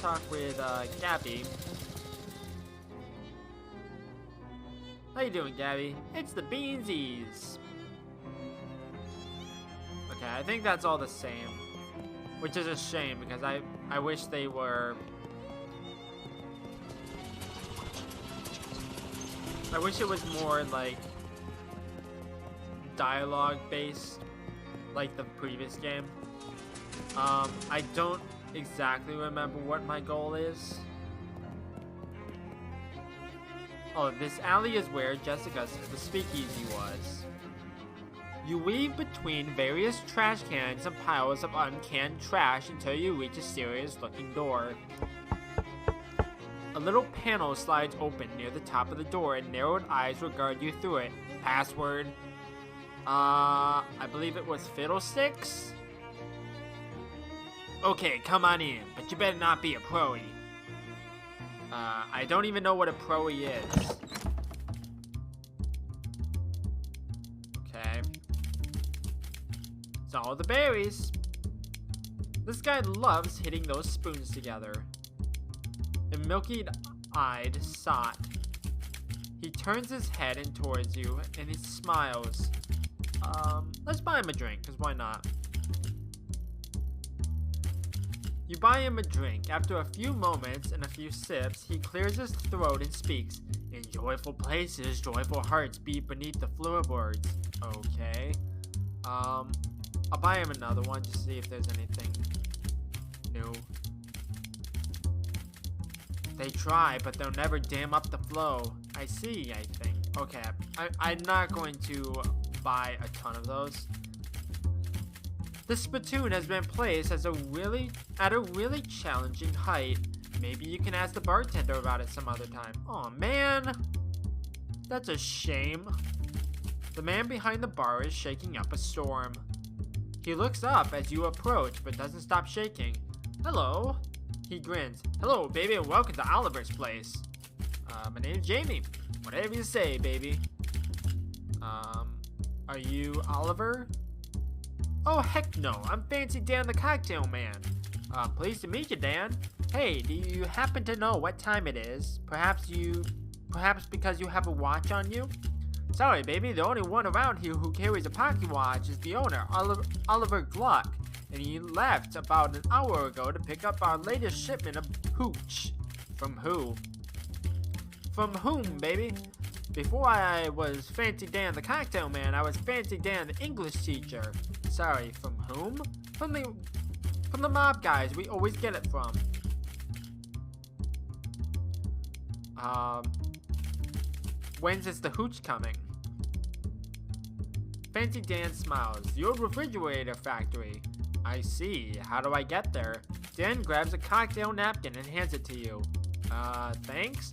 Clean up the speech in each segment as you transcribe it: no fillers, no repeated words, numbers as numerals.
talk with Gabby. How you doing, Gabby? It's the Beansies. Okay, I think that's all the same, which is a shame because I wish they were. I wish it was more like dialogue based, like the previous game. I don't exactly remember what my goal is. Oh, this alley is where Jessica's the speakeasy was. You weave between various trash cans and piles of uncanned trash until you reach a serious-looking door. A little panel slides open near the top of the door and narrowed eyes regard you through it. Password. I believe it was Fiddlesticks? Okay, come on in, but you better not be a pro-y. I don't even know what a pro-y is. Okay. It's all the berries. This guy loves hitting those spoons together. A milky-eyed sot. He turns his head in towards you, and he smiles. Let's buy him a drink, because why not? You buy him a drink. After a few moments and a few sips, he clears his throat and speaks. In joyful places, joyful hearts beat beneath the floorboards. Okay. I'll buy him another one just to see if there's anything new. They try, but they'll never dam up the flow. I see, I think. Okay, I'm not going to buy a ton of those. The spittoon has been placed at a really challenging height. Maybe you can ask the bartender about it some other time. Aw, man. That's a shame. The man behind the bar is shaking up a storm. He looks up as you approach, but doesn't stop shaking. Hello. He grins. Hello, baby, and welcome to Oliver's place. My name's Jamie. Whatever you say, baby. Are you Oliver? Oh, heck no. I'm Fancy Dan the Cocktail Man. Pleased to meet you, Dan. Hey, do you happen to know what time it is? Perhaps because you have a watch on you? Sorry, baby. The only one around here who carries a pocket watch is the owner, Oliver Gluck. And he left about an hour ago to pick up our latest shipment of hooch. From who? From whom, baby? Before I was Fancy Dan the Cocktail Man, I was Fancy Dan the English teacher. Sorry, from whom? From the mob guys we always get it from. When's is the hooch coming? Fancy Dan smiles. The old refrigerator factory. I see. How do I get there? Dan grabs a cocktail napkin and hands it to you. Thanks?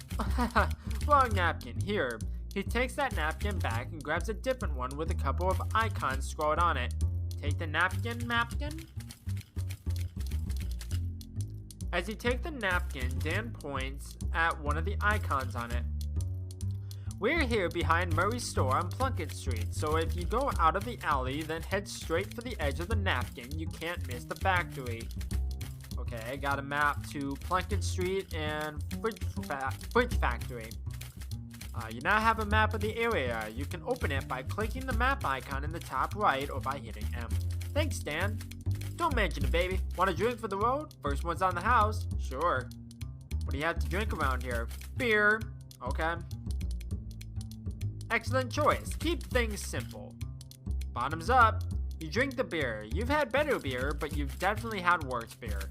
Wrong napkin. Here. He takes that napkin back and grabs a different one with a couple of icons scrawled on it. Take the napkin. As you take the napkin, Dan points at one of the icons on it. We're here behind Murray's store on Plunkett Street, so if you go out of the alley, then head straight for the edge of the napkin, you can't miss the factory. Okay, I got a map to Plunkett Street and Fridge Factory. You now have a map of the area. You can open it by clicking the map icon in the top right or by hitting M. Thanks, Dan. Don't mention it, baby. Want a drink for the road? First one's on the house. Sure. What do you have to drink around here? Beer. Okay. Excellent choice. Keep things simple. Bottoms up. You drink the beer. You've had better beer, but you've definitely had worse beer.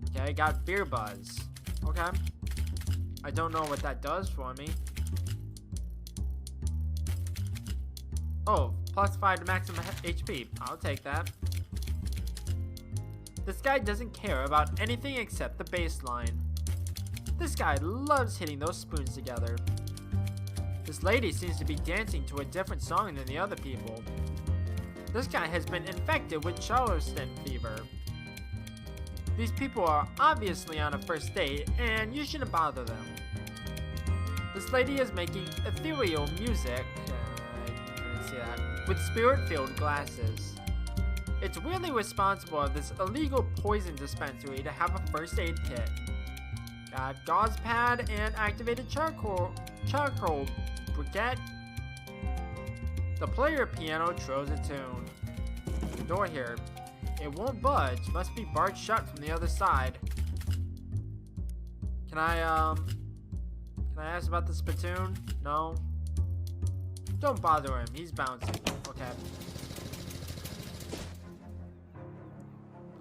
Okay, got beer buzz. Okay. I don't know what that does for me. Oh, plus 5 to maximum HP. I'll take that. This guy doesn't care about anything except the baseline. This guy loves hitting those spoons together. This lady seems to be dancing to a different song than the other people. This guy has been infected with Charleston fever. These people are obviously on a first date, and you shouldn't bother them. This lady is making ethereal music, with spirit-filled glasses. It's really responsible of this illegal poison dispensary to have a first aid kit. Got gauze pad and activated charcoal briquette. The player piano trills a tune. The door here. It won't budge. Must be barred shut from the other side. Can I ask about the spittoon? No. Don't bother him. He's bouncing. Okay.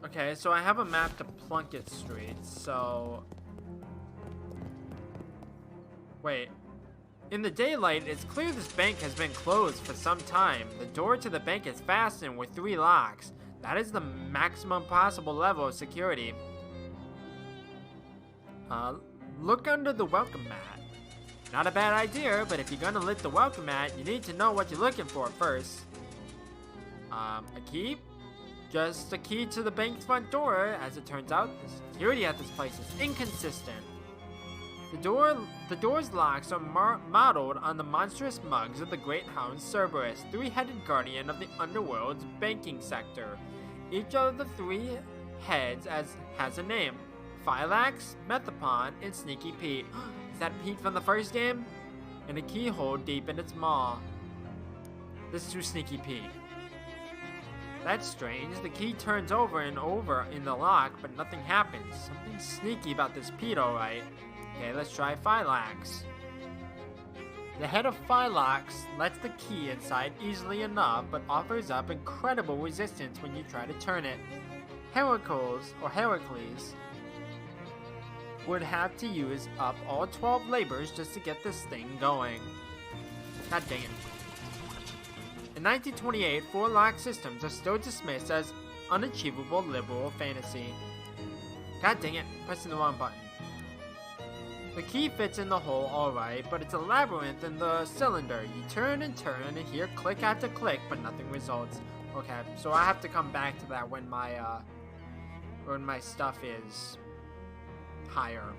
Okay, so I have a map to Plunkett Street, so... Wait. In the daylight, it's clear this bank has been closed for some time. The door to the bank is fastened with 3 locks. That is the maximum possible level of security. Look under the welcome mat. Not a bad idea, but if you're gonna lift the welcome mat, you need to know what you're looking for first. A key? Just a key to the bank's front door. As it turns out, the security at this place is inconsistent. The door's locks are modeled on the monstrous mugs of the great hound Cerberus, 3-headed guardian of the underworld's banking sector. Each of the 3 heads has a name: Phylax, Methapon, and Sneaky Pete. Is that Pete from the first game? And a keyhole deep in its maw. This is Sneaky Pete. That's strange. The key turns over and over in the lock, but nothing happens. Something sneaky about this Pete, alright. Okay, let's try Phylax. The head of Phylax lets the key inside easily enough, but offers up incredible resistance when you try to turn it. Heracles would have to use up all 12 labors just to get this thing going. God dang it. In 1928, 4 lock systems are still dismissed as unachievable liberal fantasy. God dang it, pressing the wrong button. The key fits in the hole alright, but it's a labyrinth in the cylinder. You turn and turn and hear click after click, but nothing results. Okay, so I have to come back to that when my stuff is higher.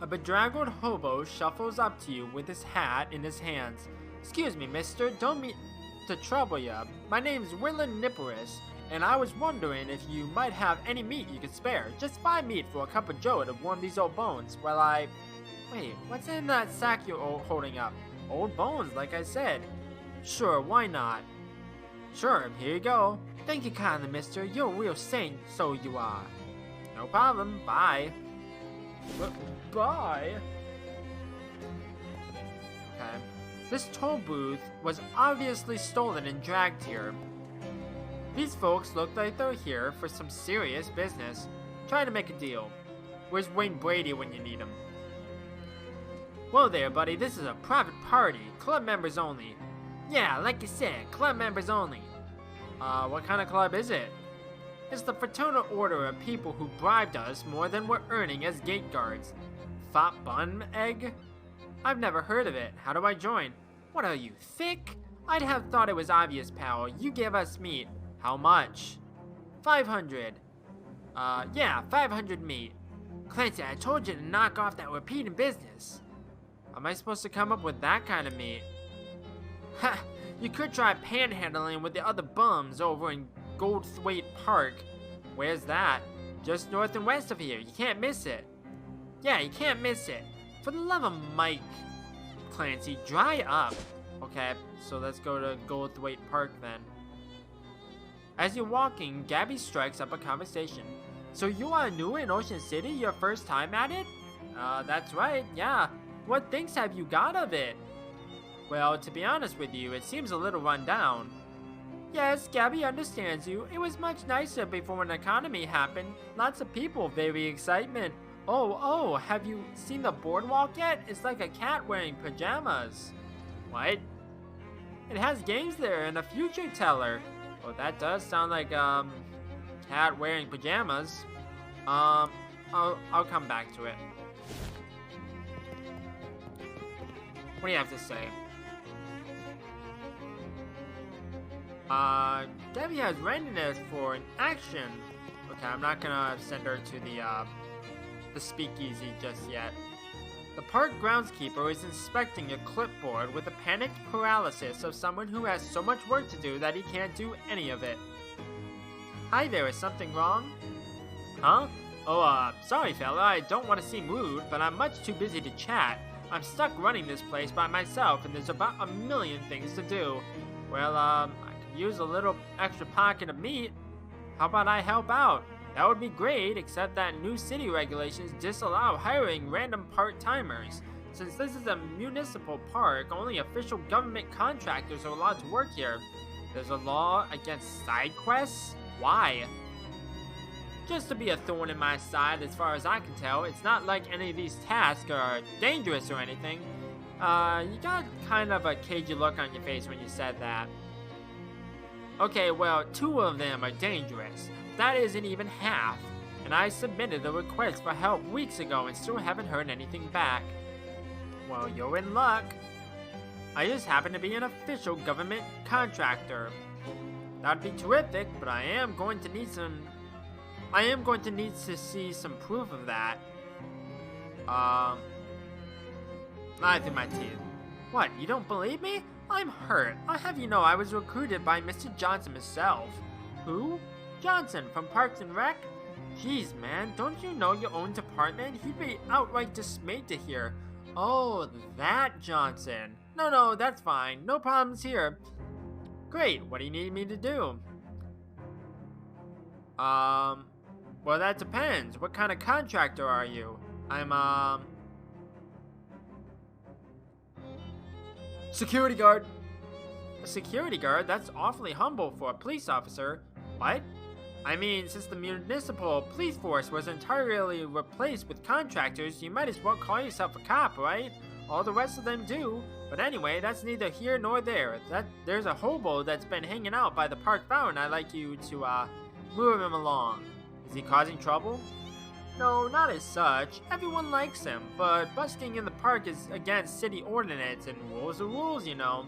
A bedraggled hobo shuffles up to you with his hat in his hands. Excuse me, mister, don't mean to trouble ya. My name's Willen Nipperus, and I was wondering if you might have any meat you could spare. Just 5 meat for a cup of joe to warm these old bones. Wait, what's in that sack you're holding up? Old bones, like I said. Sure, why not? Sure, here you go. Thank you kindly, mister. You're a real saint, so you are. No problem, bye. Bye? Okay. This toll booth was obviously stolen and dragged here. These folks look like they're here for some serious business, trying to make a deal. Where's Wayne Brady when you need him? Whoa there, buddy, this is a private party, club members only. Yeah, like you said, club members only. What kind of club is it? It's the fraternal order of people who bribed us more than we're earning as gate guards. Fat bun egg? I've never heard of it. How do I join? What are you, thick? I'd have thought it was obvious, pal. You give us meat. How much? 500. Yeah, 500 meat. Clancy, I told you to knock off that repeating business. Am I supposed to come up with that kind of meat? Ha! You could try panhandling with the other bums over in Goldthwaite Park. Where's that? Just north and west of here. You can't miss it. Yeah, you can't miss it. For the love of Mike, Clancy, dry up. Okay, so let's go to Goldthwaite Park then. As you're walking, Gabby strikes up a conversation. So you are new in Ocean City, your first time at it? That's right, yeah. What things have you got of it? Well, to be honest with you, it seems a little run down. Yes, Gabby understands you. It was much nicer before an economy happened. Lots of people, very excitement. Oh, have you seen the boardwalk yet? It's like a cat wearing pajamas. What? It has games there and a future teller. Well, that does sound like, cat wearing pajamas. I'll come back to it. What do you have to say? Debbie has readiness for an action. Okay, I'm not gonna send her to the speakeasy just yet. The park groundskeeper is inspecting a clipboard with the panicked paralysis of someone who has so much work to do that he can't do any of it. Hi there, is something wrong? Huh? Oh, sorry fella, I don't want to seem rude, but I'm much too busy to chat. I'm stuck running this place by myself, and there's about a million things to do. Well, I could use a little extra pocket of meat. How about I help out? That would be great, except that new city regulations disallow hiring random part-timers. Since this is a municipal park, only official government contractors are allowed to work here. There's a law against side quests? Why? Just to be a thorn in my side as far as I can tell. It's not like any of these tasks are dangerous or anything. You got kind of a cagey look on your face when you said that. Okay, well, 2 of them are dangerous. That isn't even half. And I submitted a request for help weeks ago and still haven't heard anything back. Well, you're in luck. I just happen to be an official government contractor. That'd be terrific, but I am going to need to see some proof of that. I through my teeth. What, you don't believe me? I'm hurt. I'll have you know I was recruited by Mr. Johnson himself. Who? Johnson from Parks and Rec? Jeez, man, don't you know your own department? He'd be outright dismayed to hear. Oh, that Johnson. No, that's fine. No problems here. Great, what do you need me to do? Well, that depends. What kind of contractor are you? I'm, security guard. A security guard? That's awfully humble for a police officer. What? I mean, since the municipal police force was entirely replaced with contractors, you might as well call yourself a cop, right? All the rest of them do. But anyway, that's neither here nor there. There's a hobo that's been hanging out by the park fountain. I'd like you to, move him along. Is he causing trouble? No, not as such. Everyone likes him, but busking in the park is against city ordinance, and rules are rules, you know.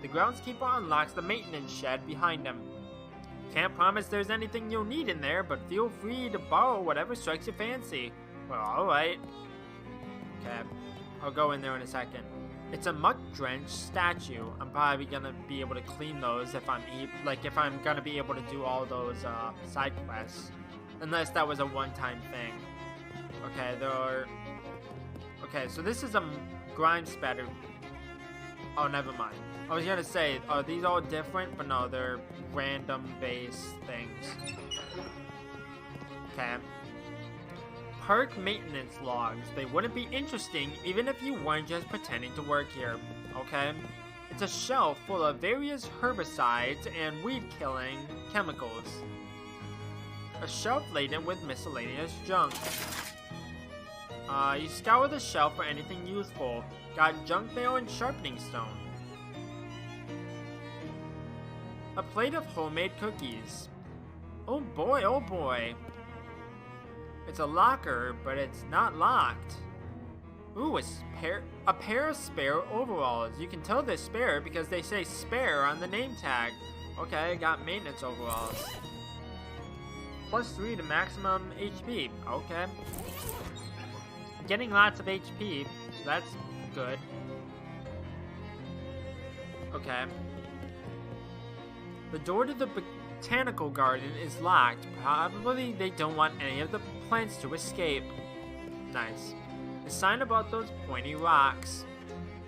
The groundskeeper unlocks the maintenance shed behind him. Can't promise there's anything you'll need in there, but feel free to borrow whatever strikes your fancy. Well, alright. Okay, I'll go in there in a second. It's a muck-drenched statue. I'm probably gonna be able to clean those if I'm gonna be able to do all those side quests. Unless that was a one-time thing. Okay, so this is a grime spatter. Oh, never mind. I was gonna say, are these all different? But no, they're random base things. Okay. Park maintenance logs. They wouldn't be interesting even if you weren't just pretending to work here. Okay? It's a shelf full of various herbicides and weed-killing chemicals. A shelf laden with miscellaneous junk. You scour the shelf for anything useful. Got junk mail and sharpening stone. A plate of homemade cookies. Oh boy, oh boy. It's a locker, but it's not locked. Ooh, a pair of spare overalls. You can tell they're spare because they say spare on the name tag. Okay, got maintenance overalls. +3 to maximum HP. Okay. Getting lots of HP, so that's good. Okay. The door to the botanical garden is locked. Probably they don't want any of the plants to escape. Nice. A sign about those pointy rocks.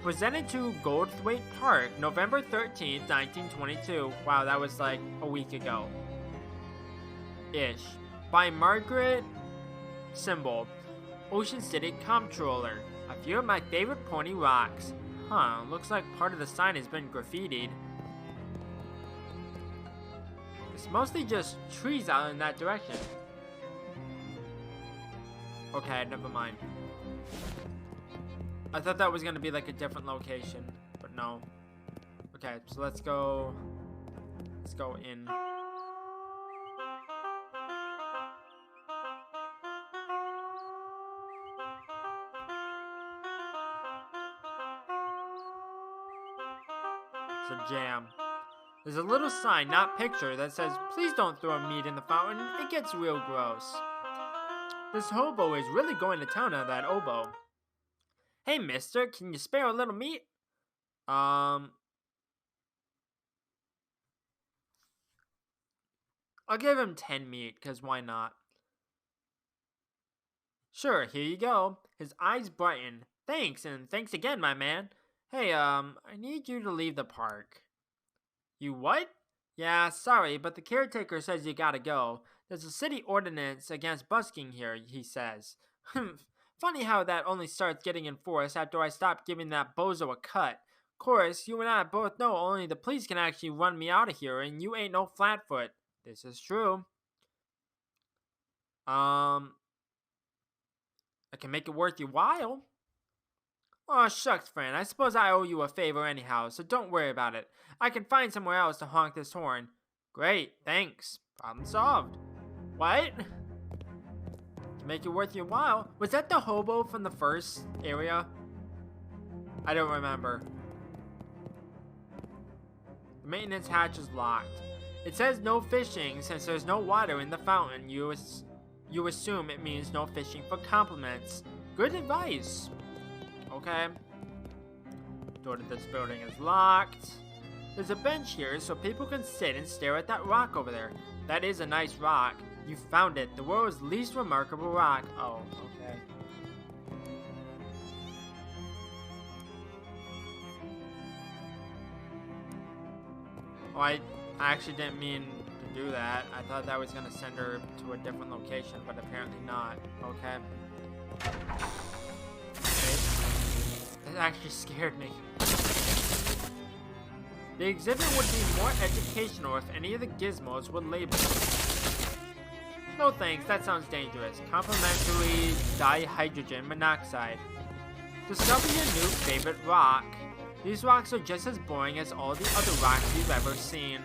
Presented to Goldthwaite Park, November 13th, 1922. Wow, that was like a week ago. Ish. By Margaret Symbol. Ocean City Comptroller. A few of my favorite pointy rocks. Huh, looks like part of the sign has been graffitied. It's mostly just trees out in that direction. Okay, never mind. I thought that was gonna be like a different location, but no. Okay, so let's go in. It's a jam. There's a little sign, not picture, that says, "Please don't throw meat in the fountain, it gets real gross." This hobo is really going to town on that oboe. Hey mister, can you spare a little meat? I'll give him 10 meat, cause why not? Sure, here you go. His eyes brighten. Thanks, and thanks again, my man. Hey, I need you to leave the park. You what? Yeah, sorry, but the caretaker says you gotta go. There's a city ordinance against busking here, he says. Funny how that only starts getting enforced after I stop giving that bozo a cut. Course, you and I both know only the police can actually run me out of here, and you ain't no flatfoot. This is true. I can make it worth your while. Oh, shucks, friend. I suppose I owe you a favor anyhow, so don't worry about it. I can find somewhere else to honk this horn. Great, thanks. Problem solved. What? To make it worth your while? Was that the hobo from the first area? I don't remember. The maintenance hatch is locked. It says no fishing since there's no water in the fountain. You assume it means no fishing for compliments. Good advice. Okay. Door to this building is locked. There's a bench here so people can sit and stare at that rock over there. That is a nice rock. You found it. The world's least remarkable rock. Oh, okay. Oh, I actually didn't mean to do that. I thought that was going to send her to a different location, but apparently not. Okay. That actually scared me. The exhibit would be more educational if any of the gizmos were labeled. No thanks, that sounds dangerous. Complimentary dihydrogen monoxide. Discover your new favorite rock. These rocks are just as boring as all the other rocks you've ever seen.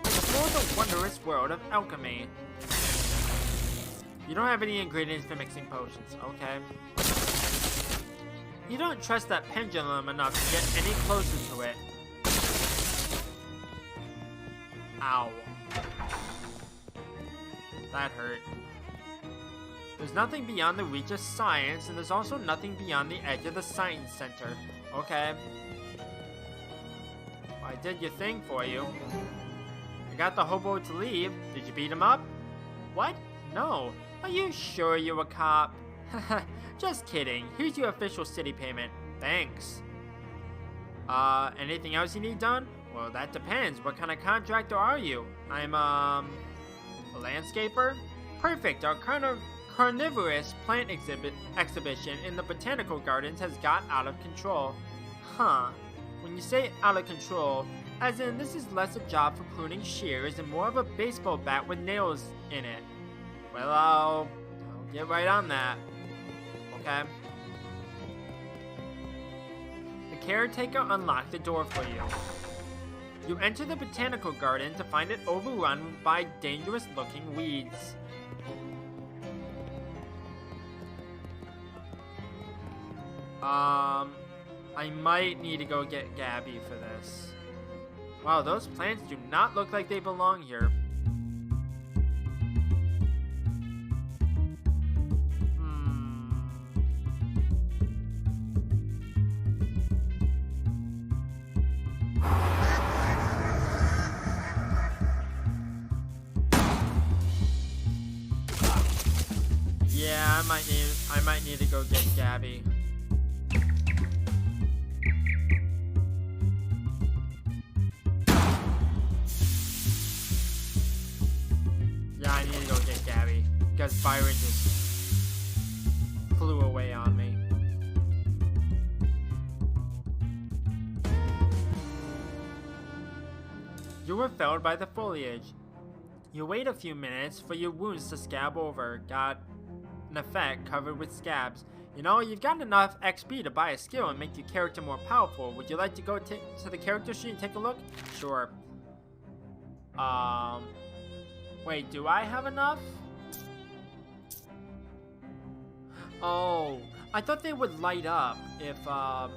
Explore the wondrous world of alchemy. You don't have any ingredients for mixing potions, okay? You don't trust that pendulum enough to get any closer to it. Ow. That hurt. There's nothing beyond the reach of science, and there's also nothing beyond the edge of the science center. Okay. Well, I did your thing for you. I got the hobo to leave. Did you beat him up? What? No. Are you sure you're a cop? Just kidding. Here's your official city payment. Thanks. Anything else you need done? Well, that depends. What kind of contractor are you? I'm, a landscaper? Perfect. Our carnivorous plant exhibition in the botanical gardens has got out of control. Huh. When you say out of control, as in this is less a job for pruning shears and more of a baseball bat with nails in it. Well, I'll get right on that. Okay. The caretaker unlocked the door for you. You enter the botanical garden to find it overrun by dangerous-looking weeds. I might need to go get Gabby for this. Wow, those plants do not look like they belong here. Yeah, I might need to go get Gabby. Yeah, I need to go get Gabby because Byron just flew away on me. You were felled by the foliage. You wait a few minutes for your wounds to scab over. Got an effect covered with scabs. You know, you've got enough XP to buy a skill and make your character more powerful. Would you like to go to the character sheet and take a look? Sure. Wait, do I have enough? Oh, I thought they would light up if I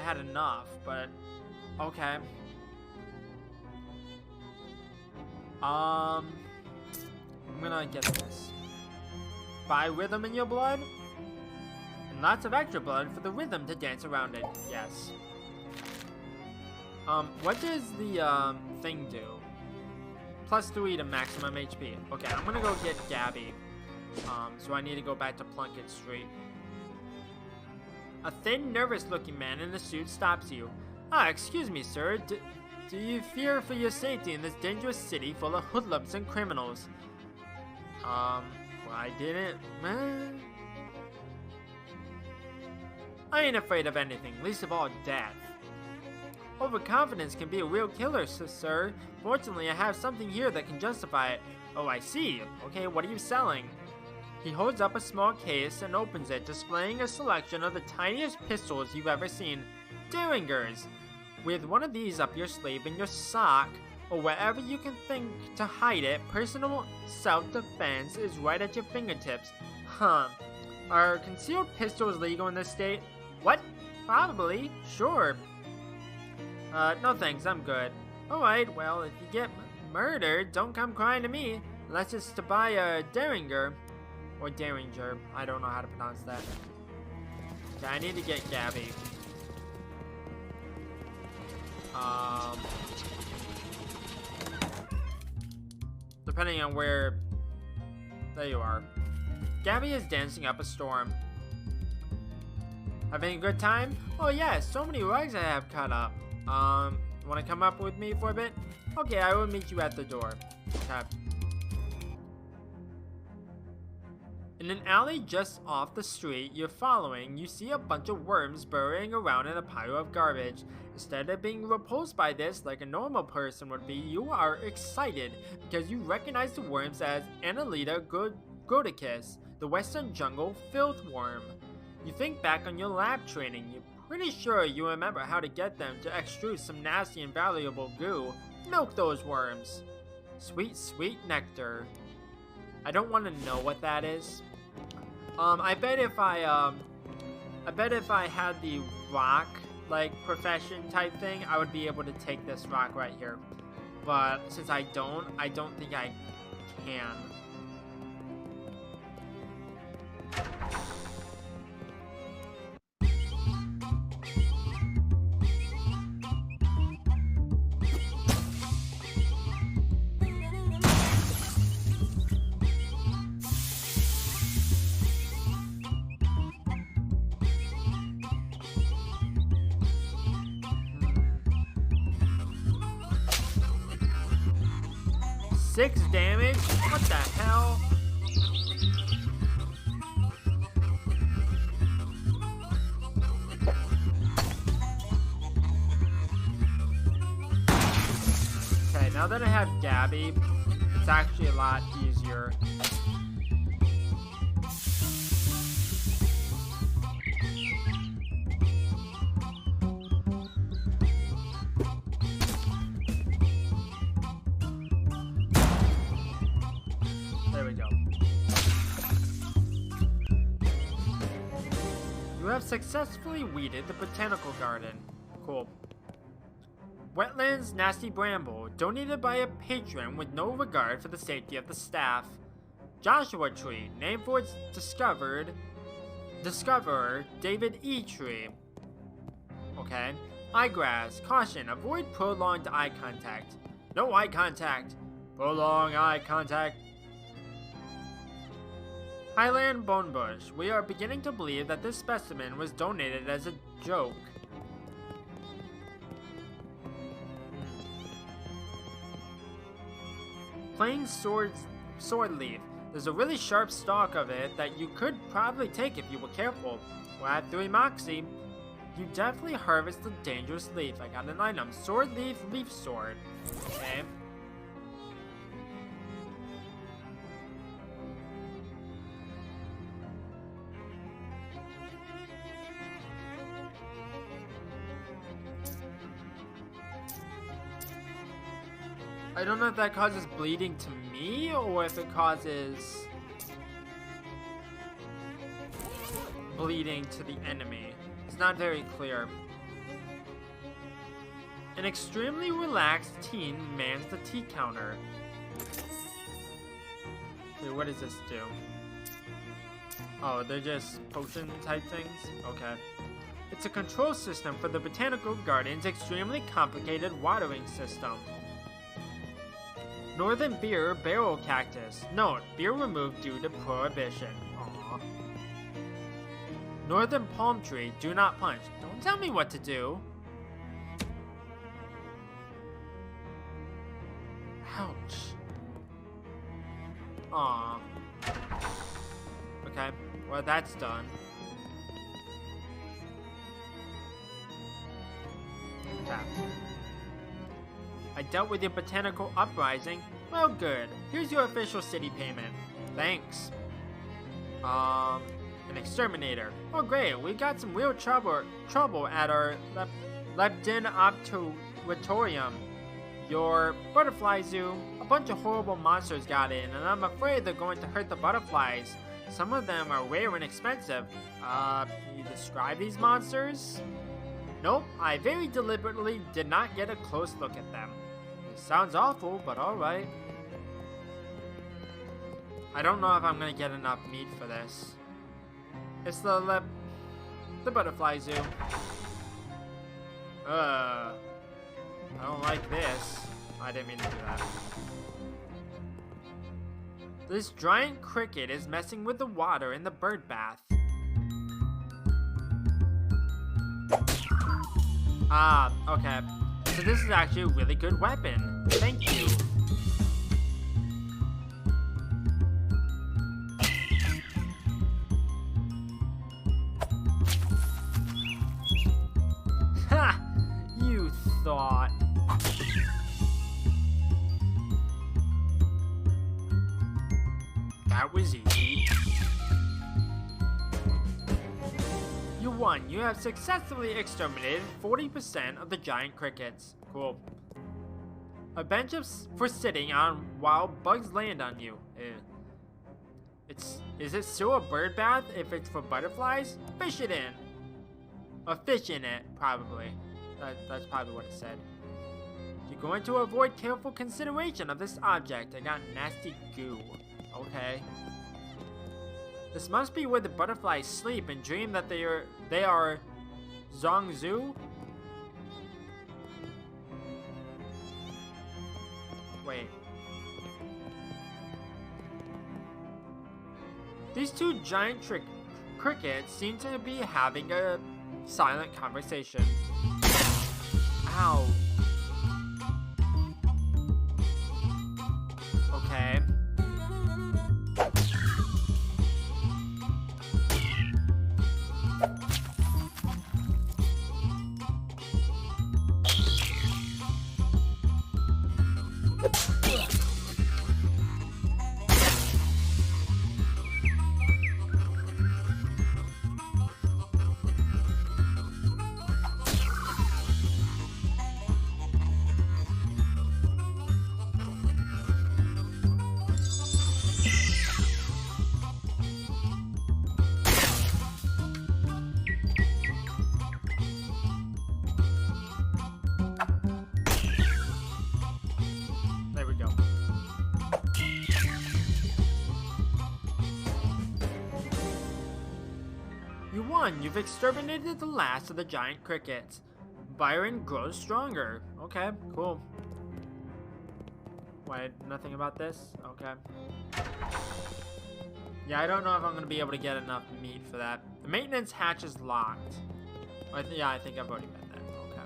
had enough, but okay. I'm gonna get this. Buy rhythm in your blood? And lots of extra blood for the rhythm to dance around it. Yes. What does the, thing do? +3 to maximum HP. Okay, I'm gonna go get Gabby. So I need to go back to Plunkett Street. A thin, nervous-looking man in a suit stops you. Ah, excuse me, sir. Do you fear for your safety in this dangerous city full of hoodlums and criminals? Well, I didn't. I ain't afraid of anything, least of all death. Overconfidence can be a real killer, sir. Fortunately, I have something here that can justify it. Oh, I see. Okay, what are you selling? He holds up a small case and opens it, displaying a selection of the tiniest pistols you've ever seen. Derringers! With one of these up your sleeve, in your sock, or wherever you can think to hide it, personal self-defense is right at your fingertips. Huh. Are concealed pistols legal in this state? What? Probably. Sure. No thanks, I'm good. Alright, well, if you get murdered, don't come crying to me. Unless it's to buy a Derringer. Or Derringer. I don't know how to pronounce that. Okay, I need to get Gabby. Depending on where... There you are. Gabby is dancing up a storm. Having a good time? Oh yeah, so many rugs I have cut up. Wanna come up with me for a bit? Okay, I will meet you at the door. Okay. In an alley just off the street you're following, you see a bunch of worms burrowing around in a pile of garbage. Instead of being repulsed by this like a normal person would be, you are excited because you recognize the worms as Annalita Godicus, the Western Jungle filth worm. You think back on your lab training. You're pretty sure you remember how to get them to extrude some nasty and valuable goo. Milk those worms. Sweet, sweet nectar. I don't want to know what that is. I bet if I had the rock, like, profession type thing, I would be able to take this rock right here. But since I don't think I can. 6 damage? What the hell? Okay, now that I have Gabby, it's actually a lot easier. There we go. You have successfully weeded the botanical garden. Cool. Wetlands Nasty Bramble, donated by a patron with no regard for the safety of the staff. Joshua Tree, named for its discoverer, David E. Tree. Okay. Eyegrass, caution, avoid prolonged eye contact. No eye contact. Prolonged eye contact. Highland Bonebush, we are beginning to believe that this specimen was donated as a joke. Plain sword leaf. There's a really sharp stalk of it that you could probably take if you were careful. Well, at 3 Moxie, you definitely harvest the dangerous leaf. I got an item. Sword leaf, leaf sword. Okay. I don't know if that causes bleeding to me or if it causes bleeding to the enemy. It's not very clear. An extremely relaxed teen mans the tea counter. Okay, what does this do? Oh, they're just potion type things? Okay. It's a control system for the Botanical Garden's extremely complicated watering system. Northern beer barrel cactus. Note, beer removed due to prohibition. Aww. Northern palm tree, do not punch. Don't tell me what to do. Ouch. Aww. Okay, well that's done. Tap. I dealt with your botanical uprising. Well, good. Here's your official city payment. Thanks. An exterminator. Oh, great. We got some real trouble at our Lepidopterium. Your butterfly zoo. A bunch of horrible monsters got in, and I'm afraid they're going to hurt the butterflies. Some of them are rare and expensive. Can you describe these monsters? Nope, I very deliberately did not get a close look at them. It sounds awful, but alright. I don't know if I'm gonna get enough meat for this. It's the butterfly zoo. I don't like this. I didn't mean to do that. This giant cricket is messing with the water in the bird bath. Ah, okay. So this is actually a really good weapon. Thank you. Ha! You thought. That was easy. You won. You have successfully exterminated 40% of the giant crickets. Cool. A bench for sitting on while bugs land on you. Is it still a bird bath if it's for butterflies? Fish it in. A fish in it, probably. That's probably what it said. You're going to avoid careful consideration of this object. I got nasty goo. Okay. This must be where the butterflies sleep and dream that they are Zongzu? Wait. These two giant crickets seem to be having a silent conversation. Ow. Okay. You've exterminated the last of the giant crickets. Byron grows stronger. Okay, cool. Wait, nothing about this? Okay. Yeah, I don't know if I'm gonna be able to get enough meat for that. The maintenance hatch is locked. Yeah, I think I've already read that. Okay.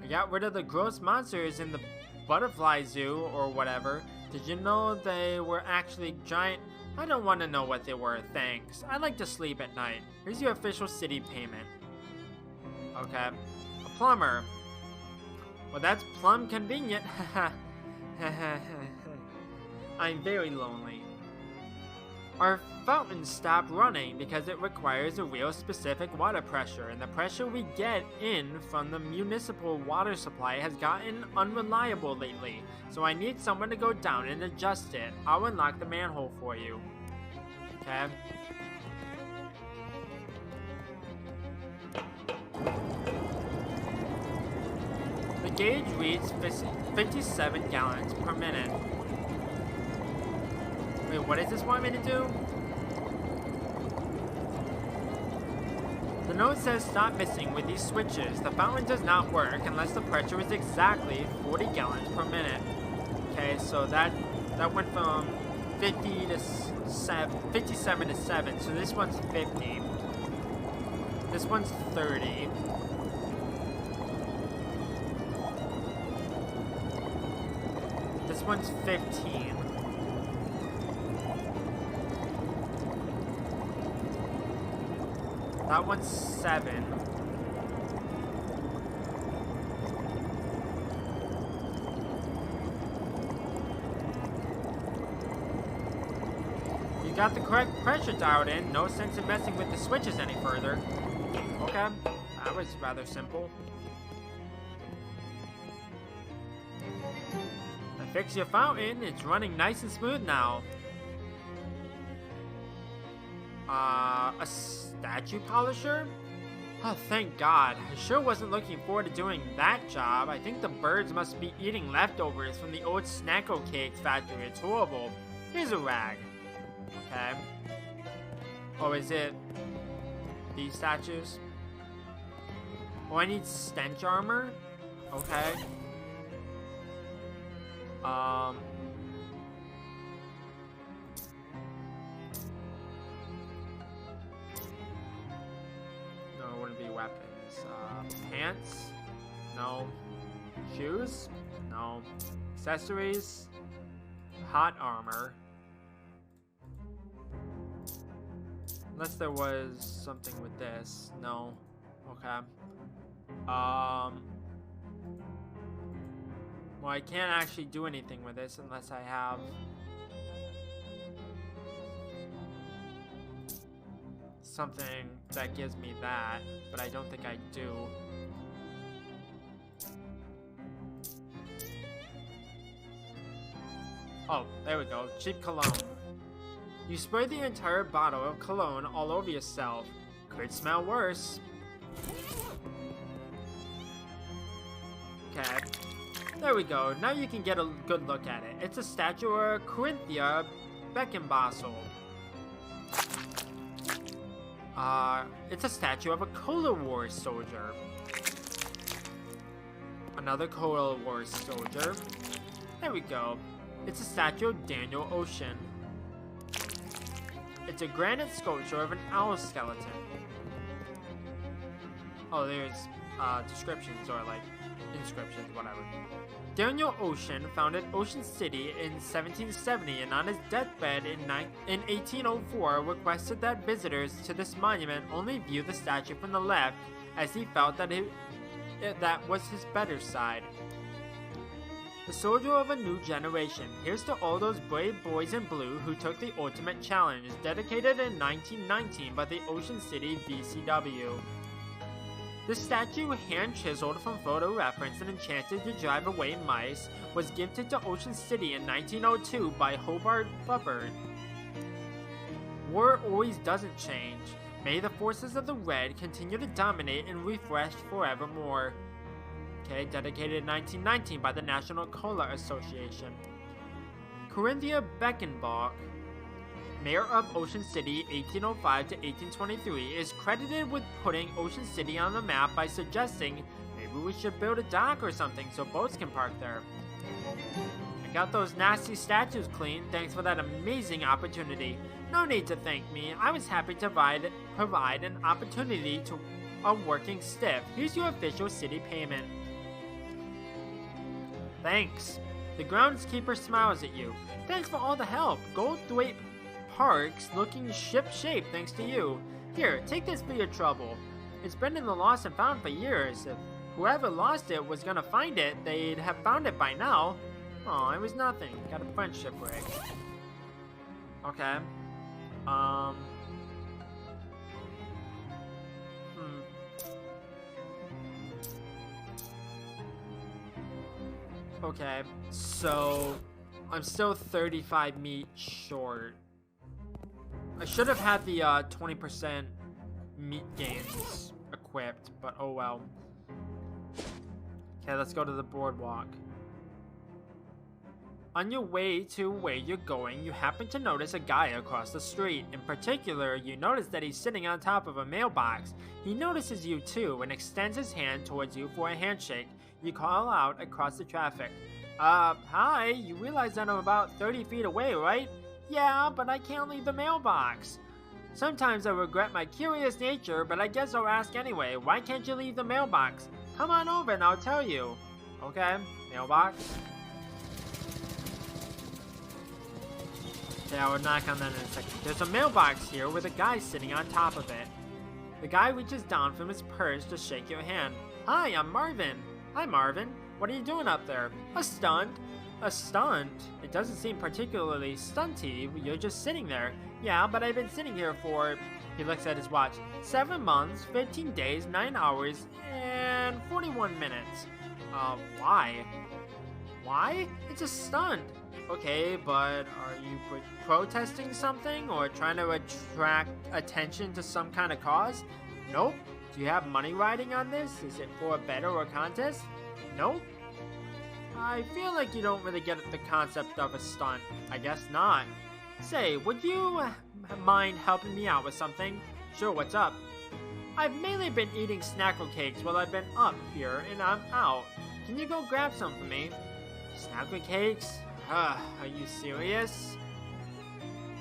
I got rid of the gross monsters in the butterfly zoo or whatever. Did you know they were actually giant? I don't want to know what they were, thanks. I like to sleep at night. Here's your official city payment. Okay. A plumber. Well, that's plumb convenient. I'm very lonely. Our fountain stopped running because it requires a real specific water pressure, and the pressure we get in from the municipal water supply has gotten unreliable lately, so I need someone to go down and adjust it. I'll unlock the manhole for you. Okay. The gauge reads 57 gallons per minute. Wait, what does this want me to do? The note says stop messing with these switches. The fountain does not work unless the pressure is exactly 40 gallons per minute. Okay, so that went from 50 to 57 to 7. So this one's 50. This one's 30. This one's 15. That one's 7. You got the correct pressure dialed in. No sense in messing with the switches any further. Okay, that was rather simple. I fixed your fountain. It's running nice and smooth now. A statue polisher? Oh, thank God. I sure wasn't looking forward to doing that job. I think the birds must be eating leftovers from the old Snacko Cake factory. It's horrible. Here's a rag. Okay. Oh, is it these statues? Oh, I need stench armor? Okay. No, it wouldn't be weapons. Pants? No. Shoes? No. Accessories? Hot armor. Unless there was something with this. No. Okay. Well, I can't actually do anything with this unless I have something that gives me that, but I don't think I do. Oh, there we go. Cheap cologne. You spray the entire bottle of cologne all over yourself. Could smell worse. Okay. There we go. Now you can get a good look at it. It's a statue of Corinthia Beckenbosel. It's a statue of a Cola Wars soldier. Another Cola Wars soldier. There we go. It's a statue of Daniel Ocean. It's a granite sculpture of an owl skeleton. Oh, there's descriptions or like inscriptions, whatever. Daniel Ocean founded Ocean City in 1770 and on his deathbed in 1804 requested that visitors to this monument only view the statue from the left, as he felt that that was his better side. The soldier of a new generation. Here's to all those brave boys in blue who took the ultimate challenge, dedicated in 1919 by the Ocean City VCW. The statue, hand-chiseled from photo reference and enchanted to drive away mice, was gifted to Ocean City in 1902 by Hobart Bubbard. War always doesn't change. May the forces of the Red continue to dominate and refresh forevermore. Okay, dedicated in 1919 by the National Cola Association. Corinthia Beckenbach, mayor of Ocean City 1805 to 1823, is credited with putting Ocean City on the map by suggesting maybe we should build a dock or something so boats can park there. I got those nasty statues clean, thanks for that amazing opportunity. No need to thank me, I was happy to provide an opportunity to a working stiff. Here's your official city payment. Thanks. The groundskeeper smiles at you. Thanks for all the help. Goldthwaite Park's looking ship-shape thanks to you. Here, take this for your trouble. It's been in the lost and found for years. If whoever lost it was gonna find it, they'd have found it by now. Oh, it was nothing. Got a friendship rig. Okay. Okay, so I'm still 35 meat short. I should have had the 20% meat gains equipped, but oh well. Okay, let's go to the boardwalk. On your way to where you're going, you happen to notice a guy across the street. In particular, you notice that he's sitting on top of a mailbox. He notices you too and extends his hand towards you for a handshake. You call out across the traffic. Hi, you realize that I'm about 30 feet away, right? Yeah, but I can't leave the mailbox. Sometimes I regret my curious nature, but I guess I'll ask anyway. Why can't you leave the mailbox? Come on over and I'll tell you. Okay, mailbox. Yeah, we'll knock on that in a second. There's a mailbox here with a guy sitting on top of it. The guy reaches down from his purse to shake your hand. Hi, I'm Marvin. Hi, Marvin. What are you doing up there? A stunt? A stunt? It doesn't seem particularly stunty. You're just sitting there. Yeah, but I've been sitting here for... He looks at his watch. 7 months, 15 days, 9 hours, and 41 minutes. Why? Why? It's a stunt. Okay, but are you protesting something or trying to attract attention to some kind of cause? Nope. Do you have money riding on this? Is it for a bet or a contest? Nope. I feel like you don't really get the concept of a stunt. I guess not. Say, would you mind helping me out with something? Sure, what's up? I've mainly been eating snackle cakes while I've been up here and I'm out. Can you go grab some for me? Snackle cakes? Are you serious?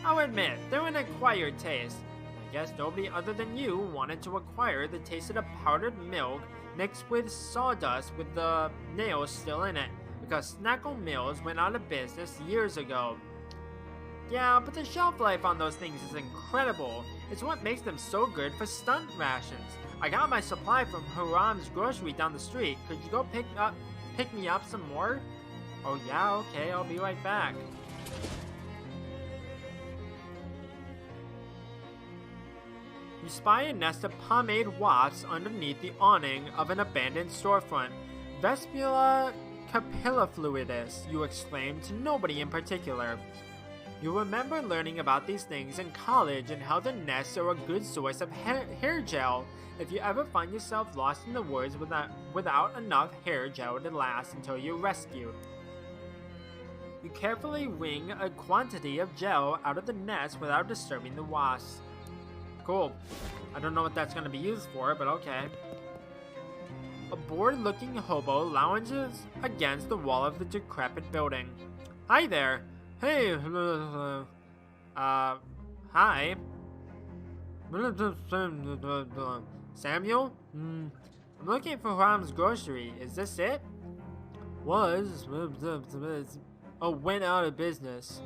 I'll admit, they're an acquired taste. I guess nobody other than you wanted to acquire the taste of the powdered milk mixed with sawdust with the nails still in it, because Snackle Mills went out of business years ago. Yeah, but the shelf life on those things is incredible. It's what makes them so good for stunt rations. I got my supply from Haram's grocery down the street. Could you go pick me up some more? Oh yeah, okay, I'll be right back. You spy a nest of pomade wasps underneath the awning of an abandoned storefront. Vespula capillifluidus, you exclaim to nobody in particular. You remember learning about these things in college and how the nests are a good source of hair gel if you ever find yourself lost in the woods without enough hair gel to last until you're rescued. You carefully wring a quantity of gel out of the nest without disturbing the wasps. Cool. I don't know what that's going to be used for, but okay. A bored-looking hobo lounges against the wall of the decrepit building. Hi there. Hey, hi. Samuel? I'm looking for Ram's grocery. Is this it? Oh, went out of business.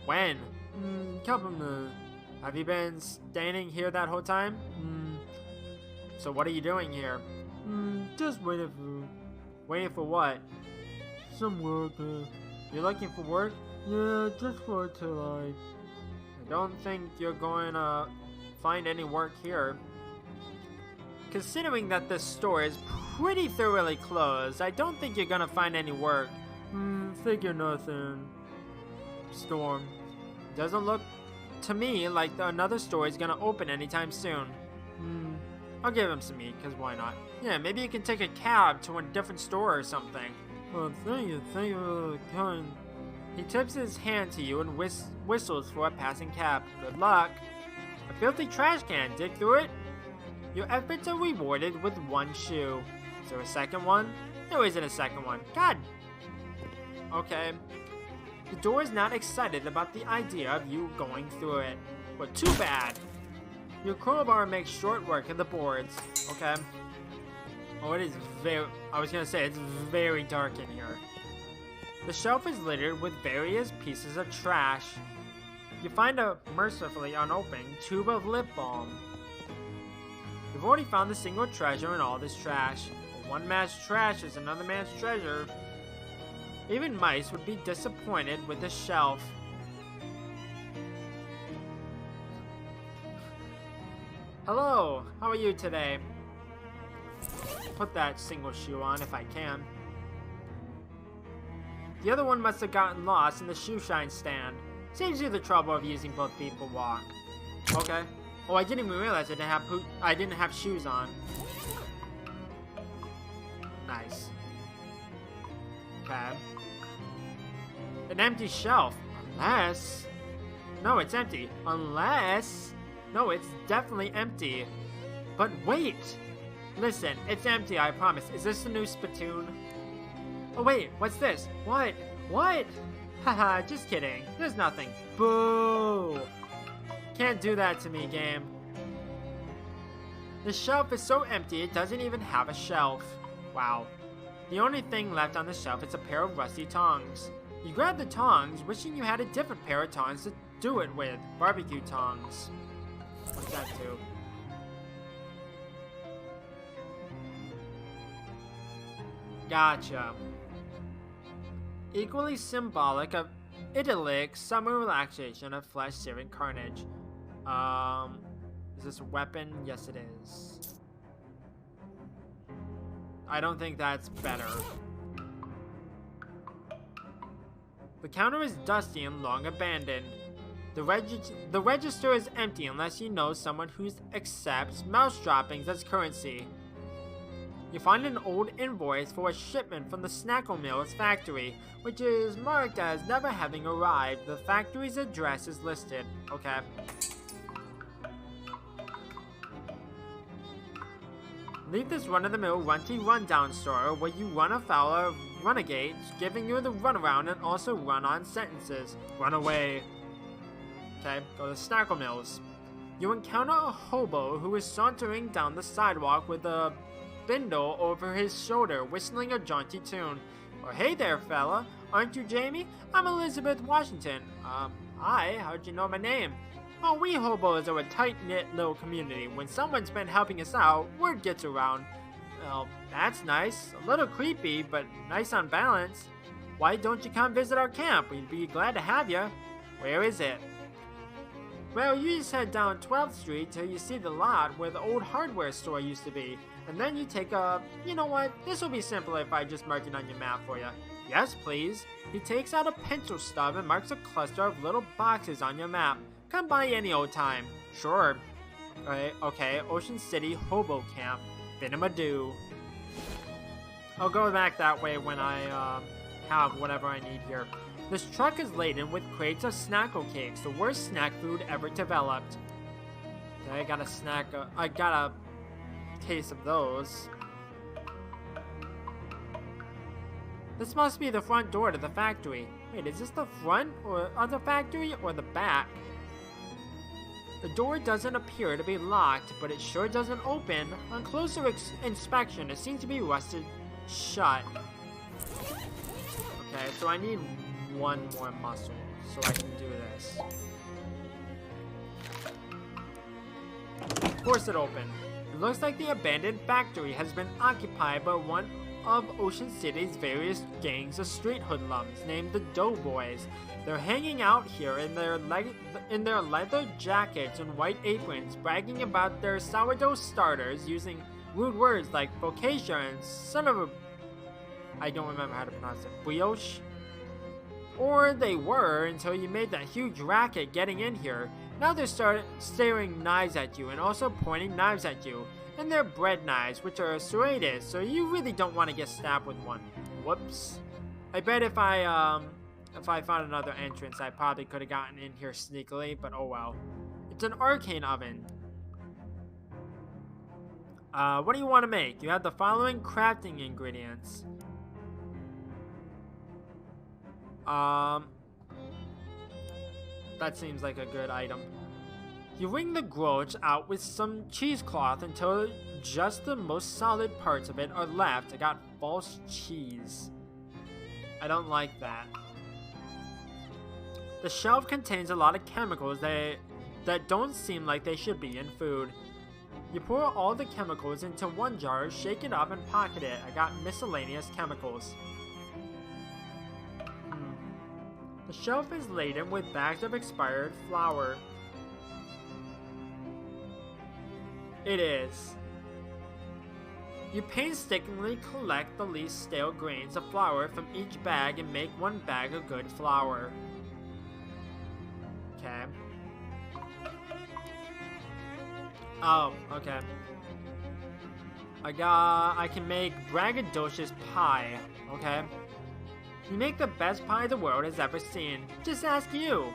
When? Couple. Have you been standing here that whole time? So what are you doing here? Just waiting for... Waiting for what? Some work. You're looking for work? Yeah, just for tonight. I don't think you're going to find any work here. Considering that this store is pretty thoroughly closed, I don't think you're going to find any work. Figure nothing. Storm. Doesn't look to me like another store is gonna open anytime soon. I'll give him some meat, because why not? Yeah, maybe you can take a cab to a different store or something. Well, thank you, kind. He tips his hand to you and whistles for a passing cab. Good luck. A filthy trash can, dig through it? Your efforts are rewarded with one shoe. Is there a second one? There isn't a second one. God. Okay. The door is not excited about the idea of you going through it. But too bad. Your crowbar makes short work of the boards. Okay. Oh, it is I was gonna say, it's very dark in here. The shelf is littered with various pieces of trash. You find a mercifully unopened tube of lip balm. You've already found the single treasure in all this trash. But one man's trash is another man's treasure. Even mice would be disappointed with the shelf. Hello, how are you today? Put that single shoe on if I can. The other one must have gotten lost in the shoe shine stand. Saves you the trouble of using both feet for walk. Okay. Oh, I didn't even realize I didn't have shoes on. Nice. Okay. An empty shelf. Unless... No, it's empty. Unless... No, it's definitely empty. But wait! Listen, it's empty, I promise. Is this the new spittoon? Oh wait, what's this? What? What? Haha, just kidding. There's nothing. Boo! Can't do that to me, game. The shelf is so empty it doesn't even have a shelf. Wow. The only thing left on the shelf is a pair of rusty tongs. You grab the tongs, wishing you had a different pair of tongs to do it with. Barbecue tongs. What's that do? Gotcha. Equally symbolic of idyllic summer relaxation of flesh-searing carnage. Is this a weapon? Yes, it is. I don't think that's better. The counter is dusty and long abandoned. The register is empty unless you know someone who accepts mouse droppings as currency. You find an old invoice for a shipment from the Snackle Mills factory, which is marked as never having arrived. The factory's address is listed. Okay. Leave this run-of-the-mill runty rundown store where you run afoul of renegades, giving you the runaround and also run-on sentences. Run away. Okay, go to Snackle Mills. You encounter a hobo who is sauntering down the sidewalk with a bindle over his shoulder, whistling a jaunty tune. Oh, hey there, fella. Aren't you Jamie? I'm Elizabeth Washington. Hi, how'd you know my name? Oh, we hobos are a tight-knit little community. When someone's been helping us out, word gets around. Well, that's nice. A little creepy, but nice on balance. Why don't you come visit our camp? We'd be glad to have you. Where is it? Well, you just head down 12th Street till you see the lot where the old hardware store used to be. And then you take a... You know what? This will be simpler if I just mark it on your map for you. Yes, please. He takes out a pencil stub and marks a cluster of little boxes on your map. Come by any old time. Sure. Okay. Ocean City Hobo Camp. Binamadoo. I'll go back that way when I have whatever I need here. This truck is laden with crates of Snackle cakes, the worst snack food ever developed. Okay, I got a case of those. This must be the front door to the factory. Wait, is this the front of the factory or the back? The door doesn't appear to be locked, but it sure doesn't open. On closer inspection, it seems to be rusted shut. Okay, so I need one more muscle so I can do this. Force it open. It looks like the abandoned factory has been occupied by one of Ocean City's various gangs of street hoodlums named the Doughboys. They're hanging out here in their leather jackets and white aprons, bragging about their sourdough starters, using rude words like focaccia and son of a... I don't remember how to pronounce it. Brioche? Or they were until you made that huge racket getting in here. Now they're staring knives at you and also pointing knives at you. And they're bread knives, which are serrated, so you really don't want to get stabbed with one. Whoops. I bet if I found another entrance, I probably could have gotten in here sneakily, but oh well. It's an arcane oven. What do you want to make? You have the following crafting ingredients. That seems like a good item. You wring the groats out with some cheesecloth until just the most solid parts of it are left. I got false cheese. I don't like that. The shelf contains a lot of chemicals that don't seem like they should be in food. You pour all the chemicals into one jar, shake it up, and pocket it. I got miscellaneous chemicals. The shelf is laden with bags of expired flour. It is. You painstakingly collect the least stale grains of flour from each bag and make one bag of good flour. Okay. Oh, okay. I can make braggadocious pie. Okay. You make the best pie the world has ever seen. Just ask you.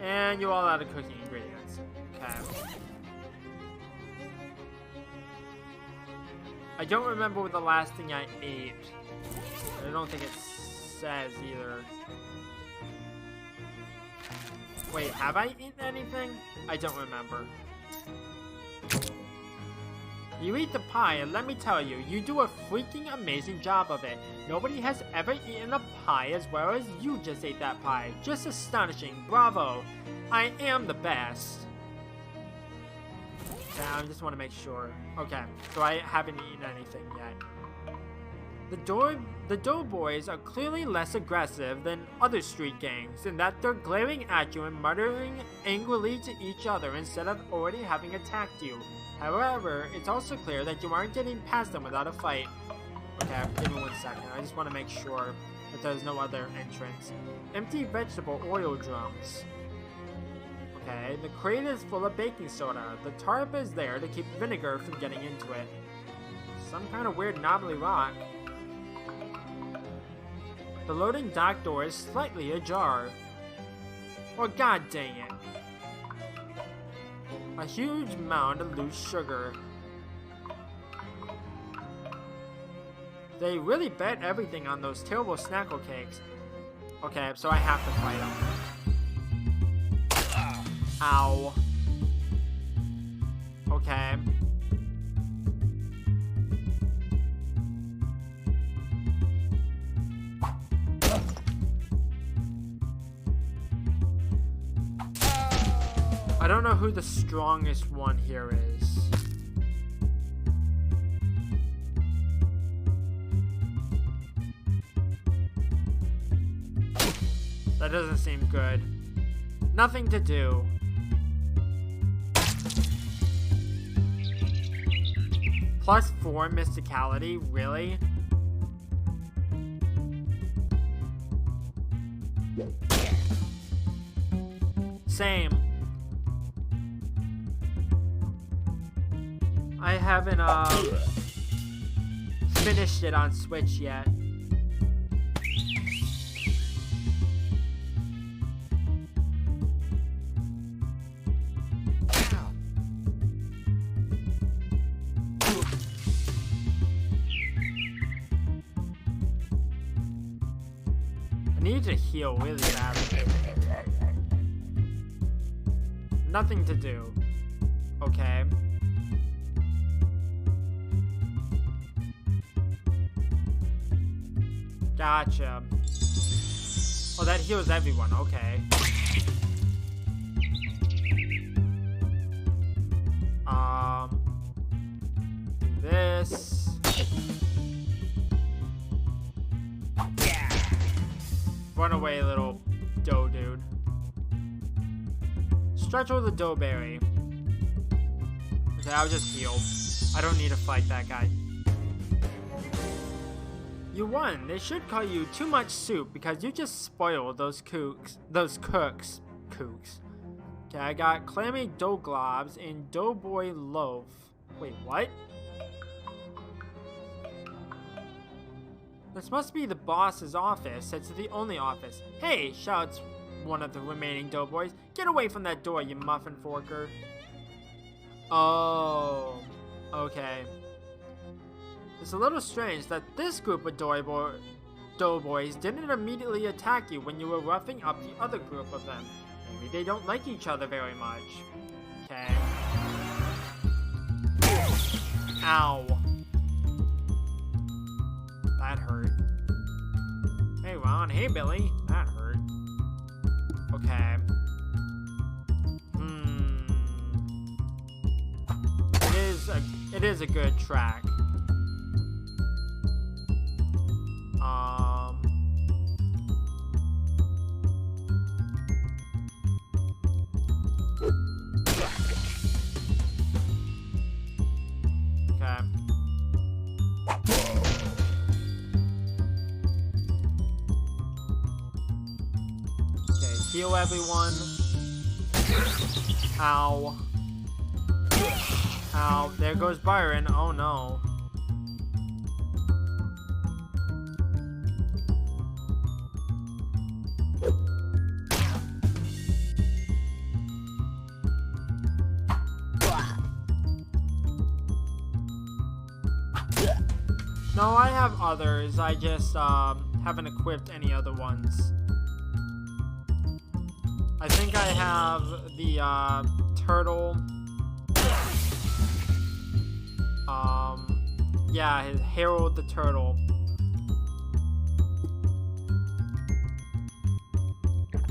And you're all out of cooking ingredients. Okay. I don't remember what the last thing I ate. I don't think it says either. Wait, have I eaten anything? I don't remember. You eat the pie, and let me tell you, you do a freaking amazing job of it. Nobody has ever eaten a pie as well as you just ate that pie. Just astonishing. Bravo. I am the best. Yeah, I just want to make sure. Okay, so I haven't eaten anything yet. The doughboys are clearly less aggressive than other street gangs in that they're glaring at you and muttering angrily to each other instead of already having attacked you. However, it's also clear that you aren't getting past them without a fight. Okay, give me 1 second. I just want to make sure that there's no other entrance. Empty vegetable oil drums. Okay, the crate is full of baking soda. The tarp is there to keep vinegar from getting into it. Some kind of weird knobbly rock. The loading dock door is slightly ajar. Oh, god dang it. A huge mound of loose sugar. They really bet everything on those terrible snackle cakes. Okay, so I have to fight them. Ow. Okay. I don't know who the strongest one here is. That doesn't seem good. Nothing to do. +4 mysticality, really? Same. I haven't finished it on Switch yet. I need to heal really badly. Nothing to do. Okay. Gotcha. Oh, that heals everyone. Okay. This. Run away, little dough dude. Stretchel the doughberry. Okay, I'll just heal. I don't need to fight that guy. You won. They should call you too much soup because you just spoiled those cooks. Okay, I got clammy dough globs and doughboy loaf. Wait, what? This must be the boss's office. It's the only office. Hey, shouts one of the remaining doughboys. Get away from that door, you muffin forker. Oh, okay. It's a little strange that this group of doughboys didn't immediately attack you when you were roughing up the other group of them. Maybe they don't like each other very much. Okay. Ow. That hurt. Hey Ron, hey Billy. That hurt. Okay. It is a good track. Heal everyone. Ow. Ow. There goes Byron. Oh no. No, I have others. I just haven't equipped any other ones. I think I have the turtle. Yeah, his Harold the Turtle.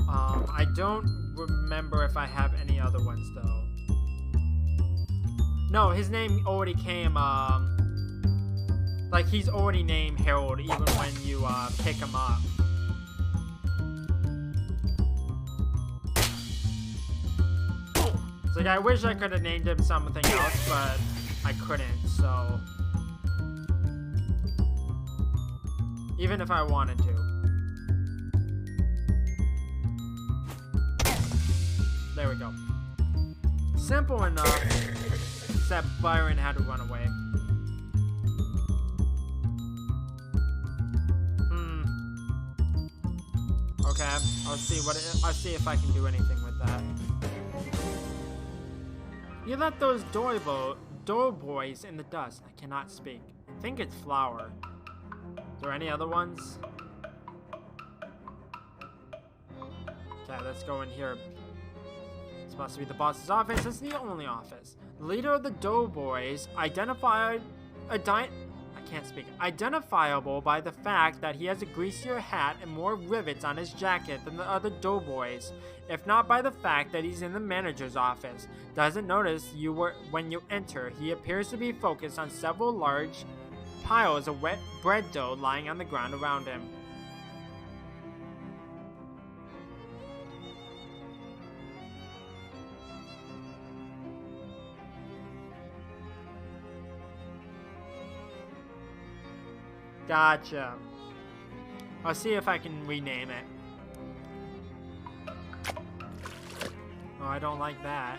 I don't remember if I have any other ones though. No, his name already came, like he's already named Harold even when you pick him up. It's like I wish I could have named him something else, but I couldn't, so even if I wanted to. There we go. Simple enough, except Byron had to run away. Okay, I'll see if I can do anything with that. You left those door boys in the dust. I cannot speak. I think it's flour. Is there any other ones? Okay, let's go in here. This must be the boss's office. It's the only office. The leader of the doughboys, identifiable by the fact that he has a greasier hat and more rivets on his jacket than the other doughboys, if not by the fact that he's in the manager's office. Doesn't notice you when you enter. He appears to be focused on several large piles of wet bread dough lying on the ground around him. Gotcha. I'll see if I can rename it. Oh, I don't like that.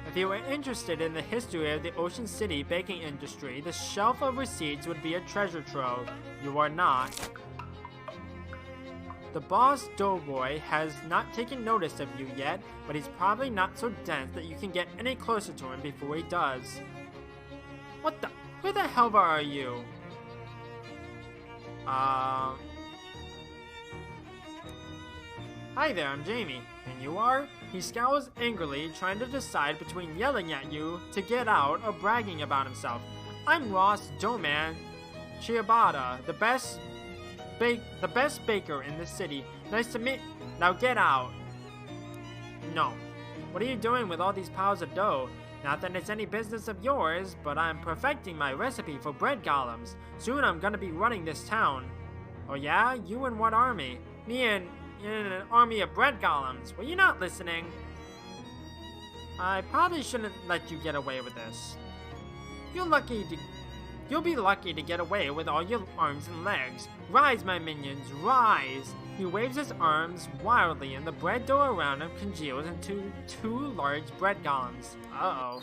If you were interested in the history of the Ocean City baking industry, the shelf of receipts would be a treasure trove. You are not. The boss doughboy has not taken notice of you yet, but he's probably not so dense that you can get any closer to him before he does. What the? Who the hell are you? Hi there, I'm Jamie. And you are? He scowls angrily, trying to decide between yelling at you to get out or bragging about himself. I'm Ross Joeman Ciabatta, the best baker in the city. Nice to meet. Now get out. No. What are you doing with all these piles of dough? Not that it's any business of yours, but I'm perfecting my recipe for bread golems. Soon I'm gonna be running this town. Oh yeah? You and what army? Me and in an army of bread golems. Were you not listening? I probably shouldn't let you get away with this. You'll be lucky to get away with all your arms and legs. Rise, my minions, rise! He waves his arms wildly, and the bread dough around him congeals into two large bread golems. Uh-oh.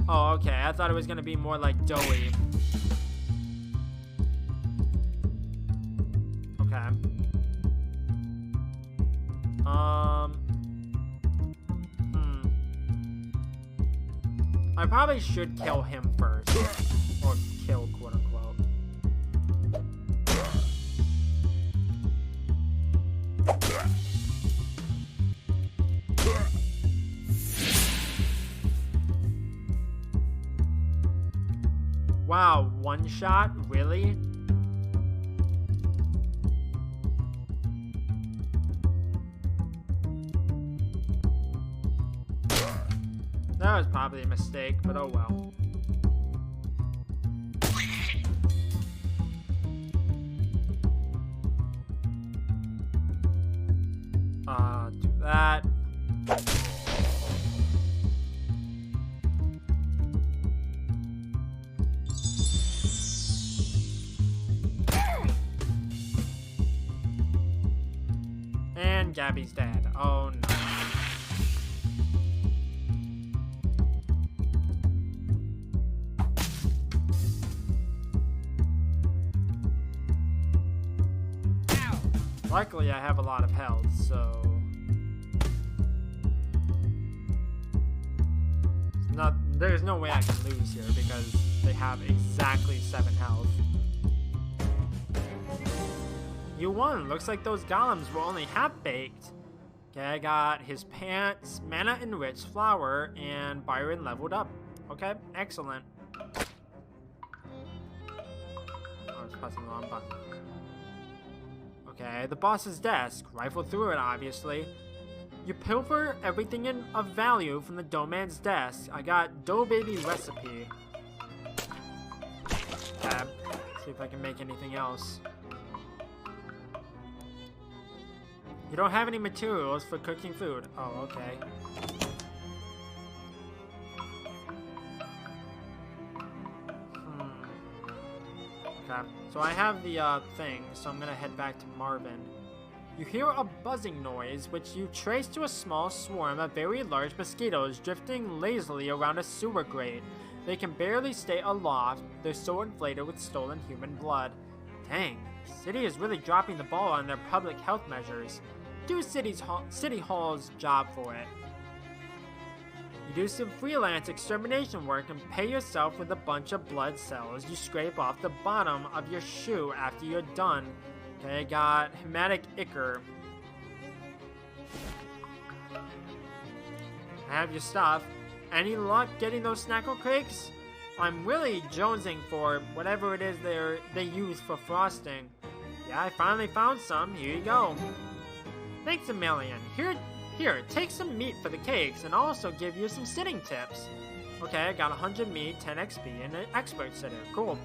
Oh, okay. I thought it was gonna be more like doughy. Okay. I probably should kill him first. Or kill, quote unquote. Wow, one shot? Really? That was probably a mistake, but oh well. Do that. And Gabby's dead. Oh no. Luckily, I have a lot of health, so There's no way I can lose here because they have exactly 7 health. You won. Looks like those golems were only half-baked. Okay, I got his pants, mana enriched flower, and Byron leveled up. Okay, excellent. I was pressing the wrong button. Okay, the boss's desk. Rifle through it, obviously. You pilfer everything of value from the dough man's desk. I got dough baby recipe. Okay, see if I can make anything else. You don't have any materials for cooking food. Oh, okay. Okay, so I have the thing, so I'm gonna head back to Marvin. You hear a buzzing noise, which you trace to a small swarm of very large mosquitoes drifting lazily around a sewer grate. They can barely stay aloft, they're so inflated with stolen human blood. Dang, the city is really dropping the ball on their public health measures. Do City Hall's job for it. You do some freelance extermination work and pay yourself with a bunch of blood cells you scrape off the bottom of your shoe after you're done. Okay, I got Hematic Ichor. I have your stuff. Any luck getting those snackle cakes? I'm really jonesing for whatever it is they use for frosting. Yeah, I finally found some. Here you go. Thanks a million. Here, take some meat for the cakes and I'll also give you some sitting tips. Okay, I got 100 meat, 10 XP, and an expert sitter. Cool.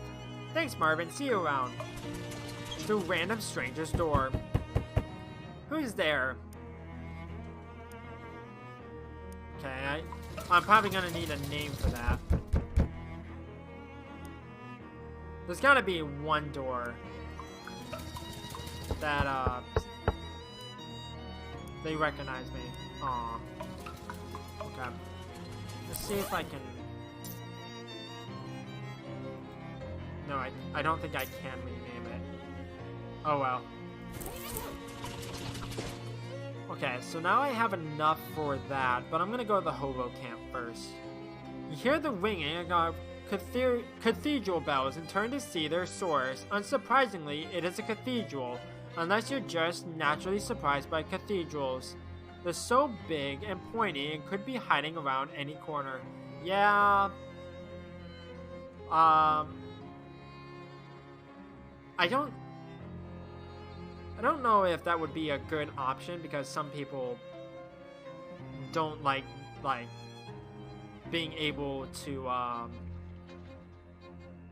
Thanks, Marvin. See you around. Through random stranger's door. Who's there? Okay, I'm probably gonna need a name for that. There's gotta be one door that, they recognize me. Aw. Okay. Let's see if I can... No, I don't think I can rename it. Oh well. Okay, so now I have enough for that, but I'm gonna go to the hobo camp first. You hear the ringing of cathedral bells and turn to see their source. Unsurprisingly, it is a cathedral, unless you're just naturally surprised by cathedrals. They're so big and pointy and could be hiding around any corner. Yeah. I don't know if that would be a good option because some people don't like being able to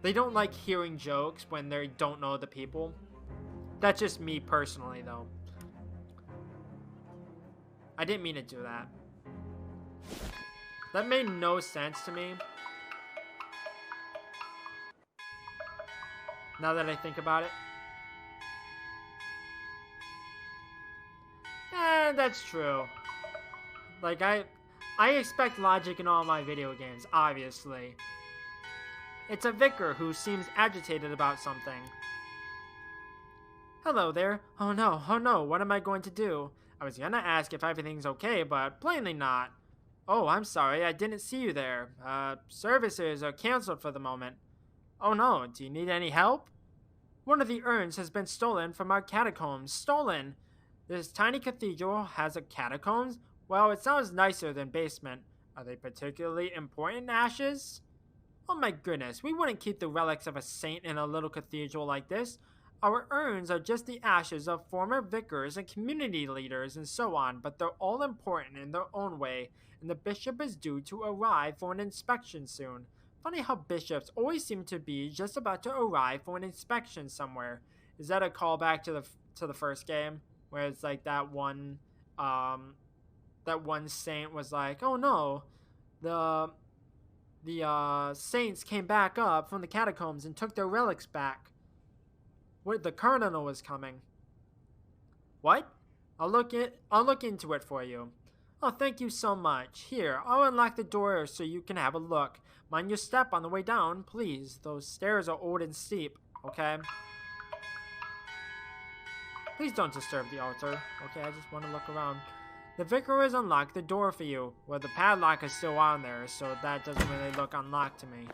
they don't like hearing jokes when they don't know the people. That's just me personally though. I didn't mean to do that. That made no sense to me. Now that I think about it. That's true. Like, I expect logic in all my video games, obviously. It's a vicar who seems agitated about something. Hello there. Oh no, what am I going to do? I was gonna ask if everything's okay, but plainly not. Oh, I'm sorry, I didn't see you there. Services are canceled for the moment. Oh no, do you need any help? One of the urns has been stolen from our catacombs. Stolen! This tiny cathedral has a catacombs? Well, it sounds nicer than basement. Are they particularly important ashes? Oh my goodness, we wouldn't keep the relics of a saint in a little cathedral like this. Our urns are just the ashes of former vicars and community leaders and so on, but they're all important in their own way, and the bishop is due to arrive for an inspection soon. Funny how bishops always seem to be just about to arrive for an inspection somewhere. Is that a callback to the first game? Where it's like that one saint was like, oh no, the saints came back up from the catacombs and took their relics back. Where the cardinal was coming. What? I'll look into it for you. Oh, thank you so much. Here, I'll unlock the door so you can have a look. Mind your step on the way down, please. Those stairs are old and steep, okay? Please don't disturb the altar. Okay, I just want to look around. The vicar has unlocked the door for you. Well, the padlock is still on there, so that doesn't really look unlocked to me.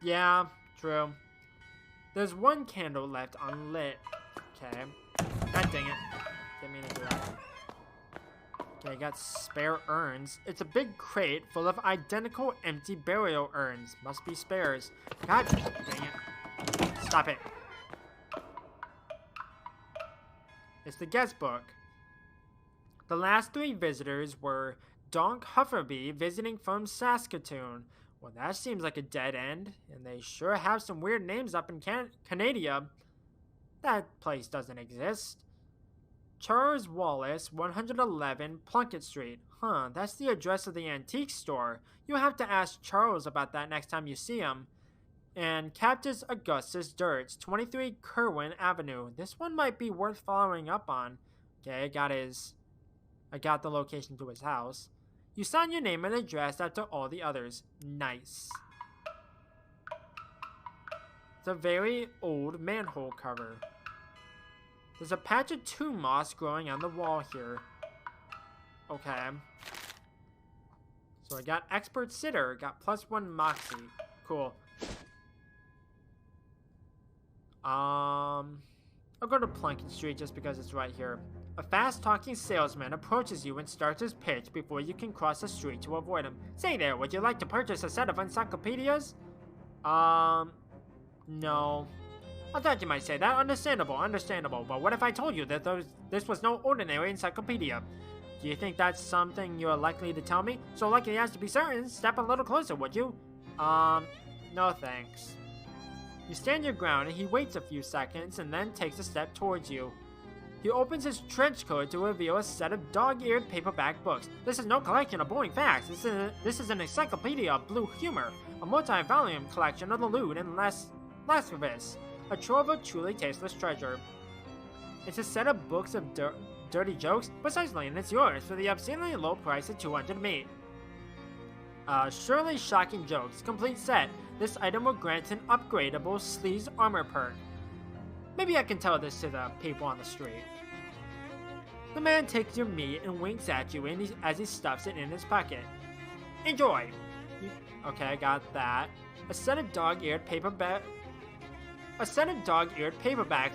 Yeah, true. There's one candle left unlit. Okay. God dang it. Didn't mean to do that. Okay, I got spare urns. It's a big crate full of identical empty burial urns. Must be spares. God dang it. Stop it. It's the guest book. The last 3 visitors were Donk Hufferby visiting from Saskatoon. Well, that seems like a dead end, and they sure have some weird names up in Canada. That place doesn't exist. Charles Wallace, 111 Plunkett Street. Huh, that's the address of the antique store. You'll have to ask Charles about that next time you see him. And Cactus Augustus Dirts, 23 Kerwin Avenue. This one might be worth following up on. Okay, I got the location to his house. You sign your name and address after all the others. Nice. It's a very old manhole cover. There's a patch of tomb moss growing on the wall here. Okay. So I got expert sitter, got +1 moxie. Cool. I'll go to Plunkett Street just because it's right here. A fast-talking salesman approaches you and starts his pitch before you can cross the street to avoid him. Say there, would you like to purchase a set of encyclopedias? No. I thought you might say that. Understandable. But what if I told you that this was no ordinary encyclopedia? Do you think that's something you're likely to tell me? So likely as to be certain, step a little closer, would you? No thanks. You stand your ground and he waits a few seconds and then takes a step towards you. He opens his trench coat to reveal a set of dog-eared paperback books. This is no collection of boring facts. This is an encyclopedia of blue humor, a multi-volume collection of the lewd and lascivious, a trove of truly tasteless treasure. It's a set of books of dirty jokes, precisely, and it's yours for the obscenely low price of 200 meat. Surely shocking jokes, complete set. This item will grant an upgradable sleaze armor perk. Maybe I can tell this to the people on the street. The man takes your meat and winks at you as he stuffs it in his pocket. Enjoy! Okay, I got that. A set of dog-eared paperbacks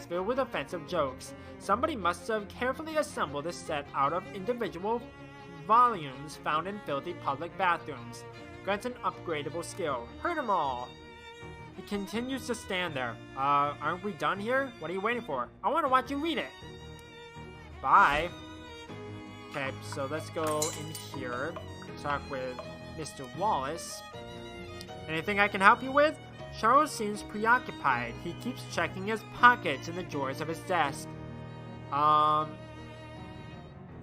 filled with offensive jokes. Somebody must have carefully assembled this set out of individual volumes found in filthy public bathrooms. Grants an upgradable skill. Heard 'em all! He continues to stand there. Aren't we done here? What are you waiting for? I want to watch you read it. Bye. Okay, so let's go in here. Talk with Mr. Wallace. Anything I can help you with? Charles seems preoccupied. He keeps checking his pockets and the drawers of his desk. I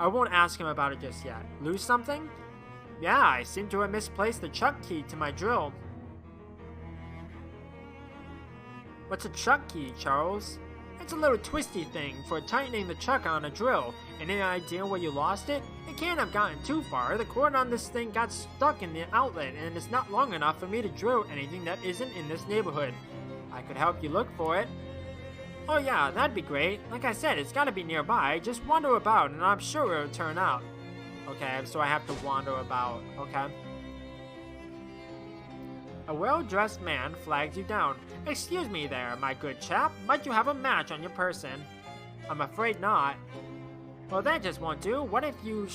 won't ask him about it just yet. Lose something? Yeah, I seem to have misplaced the chuck key to my drill. What's a chuck key, Charles? It's a little twisty thing for tightening the chuck on a drill. Any idea where you lost it? It can't have gotten too far. The cord on this thing got stuck in the outlet, and it's not long enough for me to drill anything that isn't in this neighborhood. I could help you look for it. Oh yeah, that'd be great. Like I said, it's gotta be nearby. Just wander about, and I'm sure it'll turn out. Okay, so I have to wander about. Okay. A well-dressed man flags you down. Excuse me there, my good chap. Might you have a match on your person? I'm afraid not. Well, that just won't do. What if you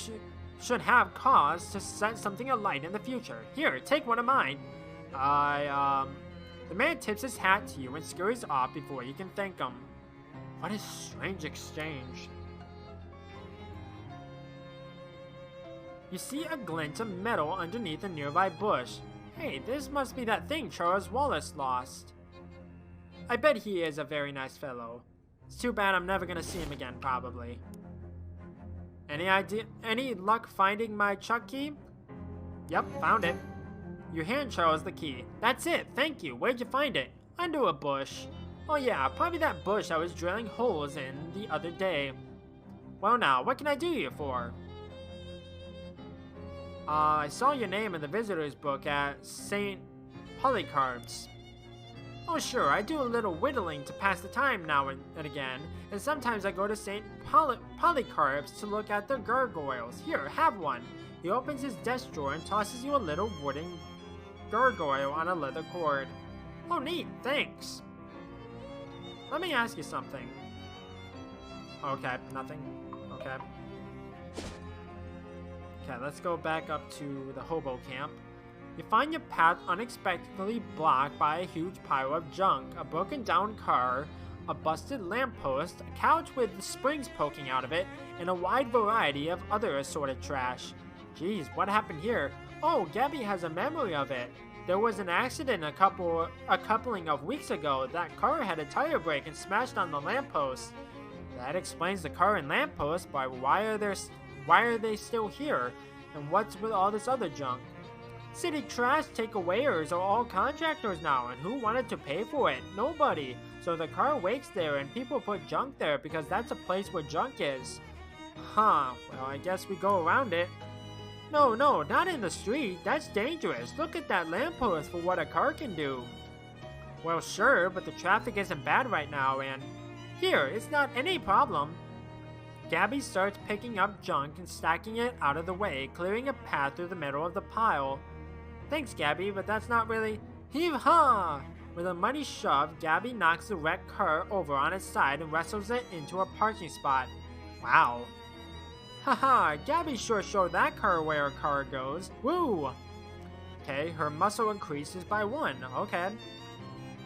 should have cause to set something alight in the future? Here, take one of mine. The man tips his hat to you and scurries off before you can thank him. What a strange exchange. You see a glint of metal underneath a nearby bush. Hey, this must be that thing Charles Wallace lost. I bet he is a very nice fellow. It's too bad I'm never gonna see him again, probably. Any luck finding my chuck key? Yep, found it. You hand Charles the key. That's it, thank you. Where'd you find it? Under a bush. Oh yeah, probably that bush I was drilling holes in the other day. Well now, what can I do you for? I saw your name in the visitor's book at St. Polycarp's. Oh sure, I do a little whittling to pass the time now and again, and sometimes I go to St. Polycarp's to look at the gargoyles. Here, have one. He opens his desk drawer and tosses you a little wooden gargoyle on a leather cord. Oh neat, thanks. Let me ask you something. Okay, nothing. Okay. Okay, let's go back up to the hobo camp. You find your path unexpectedly blocked by a huge pile of junk, a broken down car, a busted lamppost, a couch with springs poking out of it, and a wide variety of other assorted trash. Geez, what happened here? Oh, Gabby has a memory of it. There was an accident a coupling of weeks ago. That car had a tire break and smashed on the lamppost. That explains the car and lamppost, but why are they still here? And what's with all this other junk? City trash takeawayers are all contractors now, and who wanted to pay for it? Nobody. So the car waits there, and people put junk there because that's a place where junk is. Huh, well I guess we go around it. No, not in the street. That's dangerous. Look at that lamppost for what a car can do. Well sure, but the traffic isn't bad right now, and... Here, it's not any problem. Gabby starts picking up junk and stacking it out of the way, clearing a path through the middle of the pile. Thanks, Gabby, but that's not really... Heave-ha! With a mighty shove, Gabby knocks the wrecked car over on its side and wrestles it into a parking spot. Wow. Haha, Gabby sure showed that car where a car goes. Woo! Okay, her muscle increases by 1. Okay.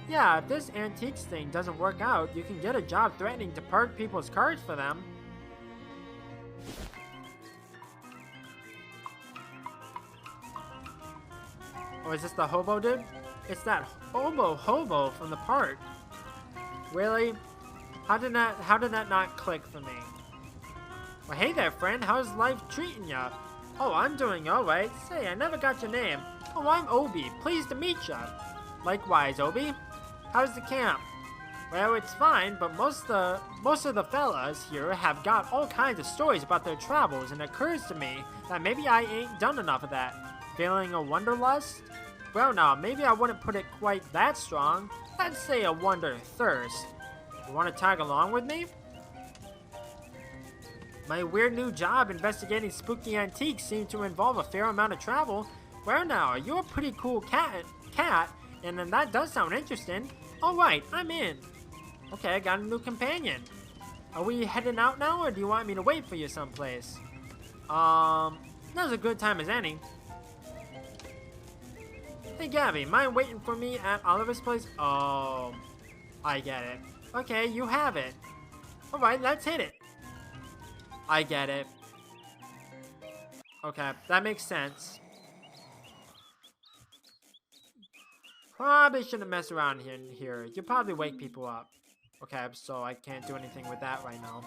Yeah, if this antiques thing doesn't work out, you can get a job threatening to park people's cars for them. Oh, is this the hobo dude? It's that hobo from the park. Really? How did that not click for me? Well, hey there, friend. How's life treating ya? Oh, I'm doing alright. Say, I never got your name. Oh, I'm Obi. Pleased to meet ya. Likewise, Obi. How's the camp? Well, it's fine, but most of the fellas here have got all kinds of stories about their travels, and it occurs to me that maybe I ain't done enough of that. Feeling a wanderlust? Well, now, maybe I wouldn't put it quite that strong. I'd say a wonder-thirst. You want to tag along with me? My weird new job investigating spooky antiques seemed to involve a fair amount of travel. Well, now, you're a pretty cool cat, and then that does sound interesting. Alright, I'm in. Okay, I got a new companion. Are we heading out now, or do you want me to wait for you someplace? Now's a good time as any. Hey Gabby, mind waiting for me at Oliver's place? Oh, I get it. Okay, you have it. Alright, let's hit it. I get it. Okay, that makes sense. Probably shouldn't mess around here. You probably wake people up. Okay, so I can't do anything with that right now.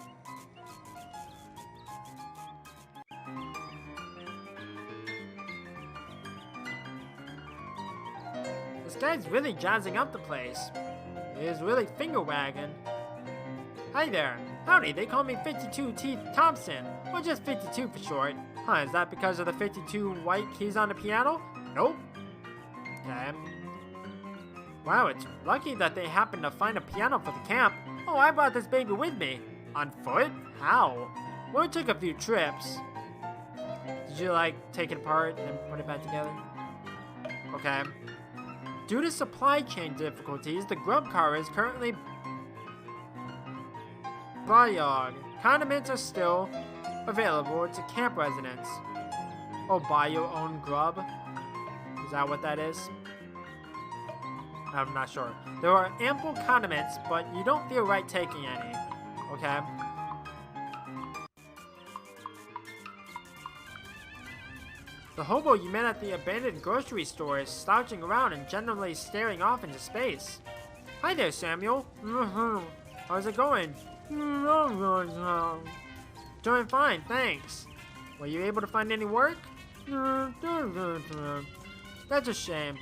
This guy's really jazzing up the place. He's really finger-wagging. Hi there. Howdy, they call me 52 Teeth Thompson, or just 52 for short. Huh, is that because of the 52 white keys on the piano? Nope. Okay. Wow, it's lucky that they happened to find a piano for the camp. Oh, I brought this baby with me. On foot? How? Well, it took a few trips. Did you, take it apart and put it back together? Okay. Due to supply chain difficulties, the grub car is currently Bayog. Condiments are still available to camp residents. Oh, buy your own grub? Is that what that is? I'm not sure. There are ample condiments, but you don't feel right taking any. Okay? The hobo you met at the abandoned grocery store is slouching around and generally staring off into space. Hi there, Samuel. How's it going? Doing fine, thanks. Were you able to find any work? That's a shame.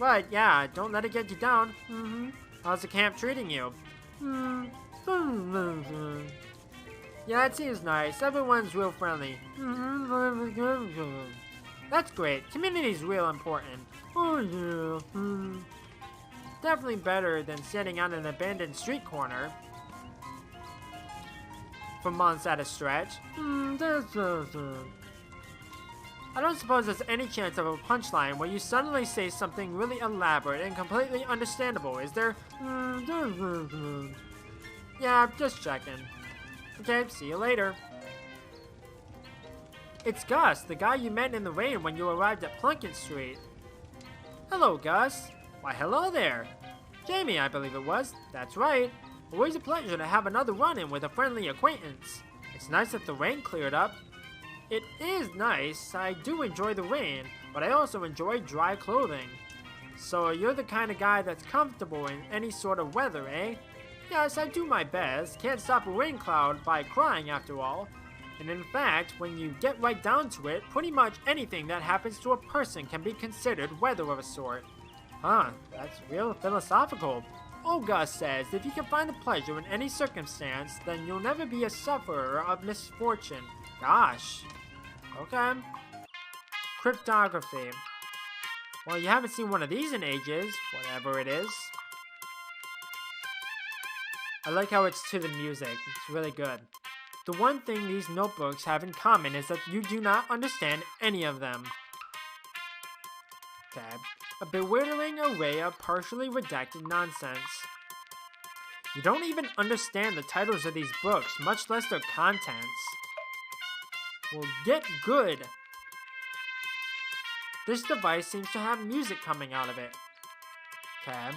Right, yeah, don't let it get you down. How's the camp treating you? Yeah, it seems nice. Everyone's real friendly. That's great. Community's real important. Oh yeah. Definitely better than sitting on an abandoned street corner for months at a stretch. I don't suppose there's any chance of a punchline where you suddenly say something really elaborate and completely understandable, is there? Yeah, just checking. Okay, see you later. It's Gus, the guy you met in the rain when you arrived at Plunkett Street. Hello, Gus. Why, hello there. Jamie, I believe it was. That's right. Always a pleasure to have another run-in with a friendly acquaintance. It's nice that the rain cleared up. It is nice. I do enjoy the rain, but I also enjoy dry clothing. So you're the kind of guy that's comfortable in any sort of weather, eh? Yes, I do my best. Can't stop a rain cloud by crying, after all. And in fact, when you get right down to it, pretty much anything that happens to a person can be considered weather of a sort. Huh, that's real philosophical. Old Gus says if you can find the pleasure in any circumstance, then you'll never be a sufferer of misfortune. Gosh. Okay. Cryptography. Well, you haven't seen one of these in ages, whatever it is. I like how it's to the music. It's really good. The one thing these notebooks have in common is that you do not understand any of them. Okay. A bewildering array of partially redacted nonsense. You don't even understand the titles of these books, much less their contents. Well, get good. This device seems to have music coming out of it. Okay.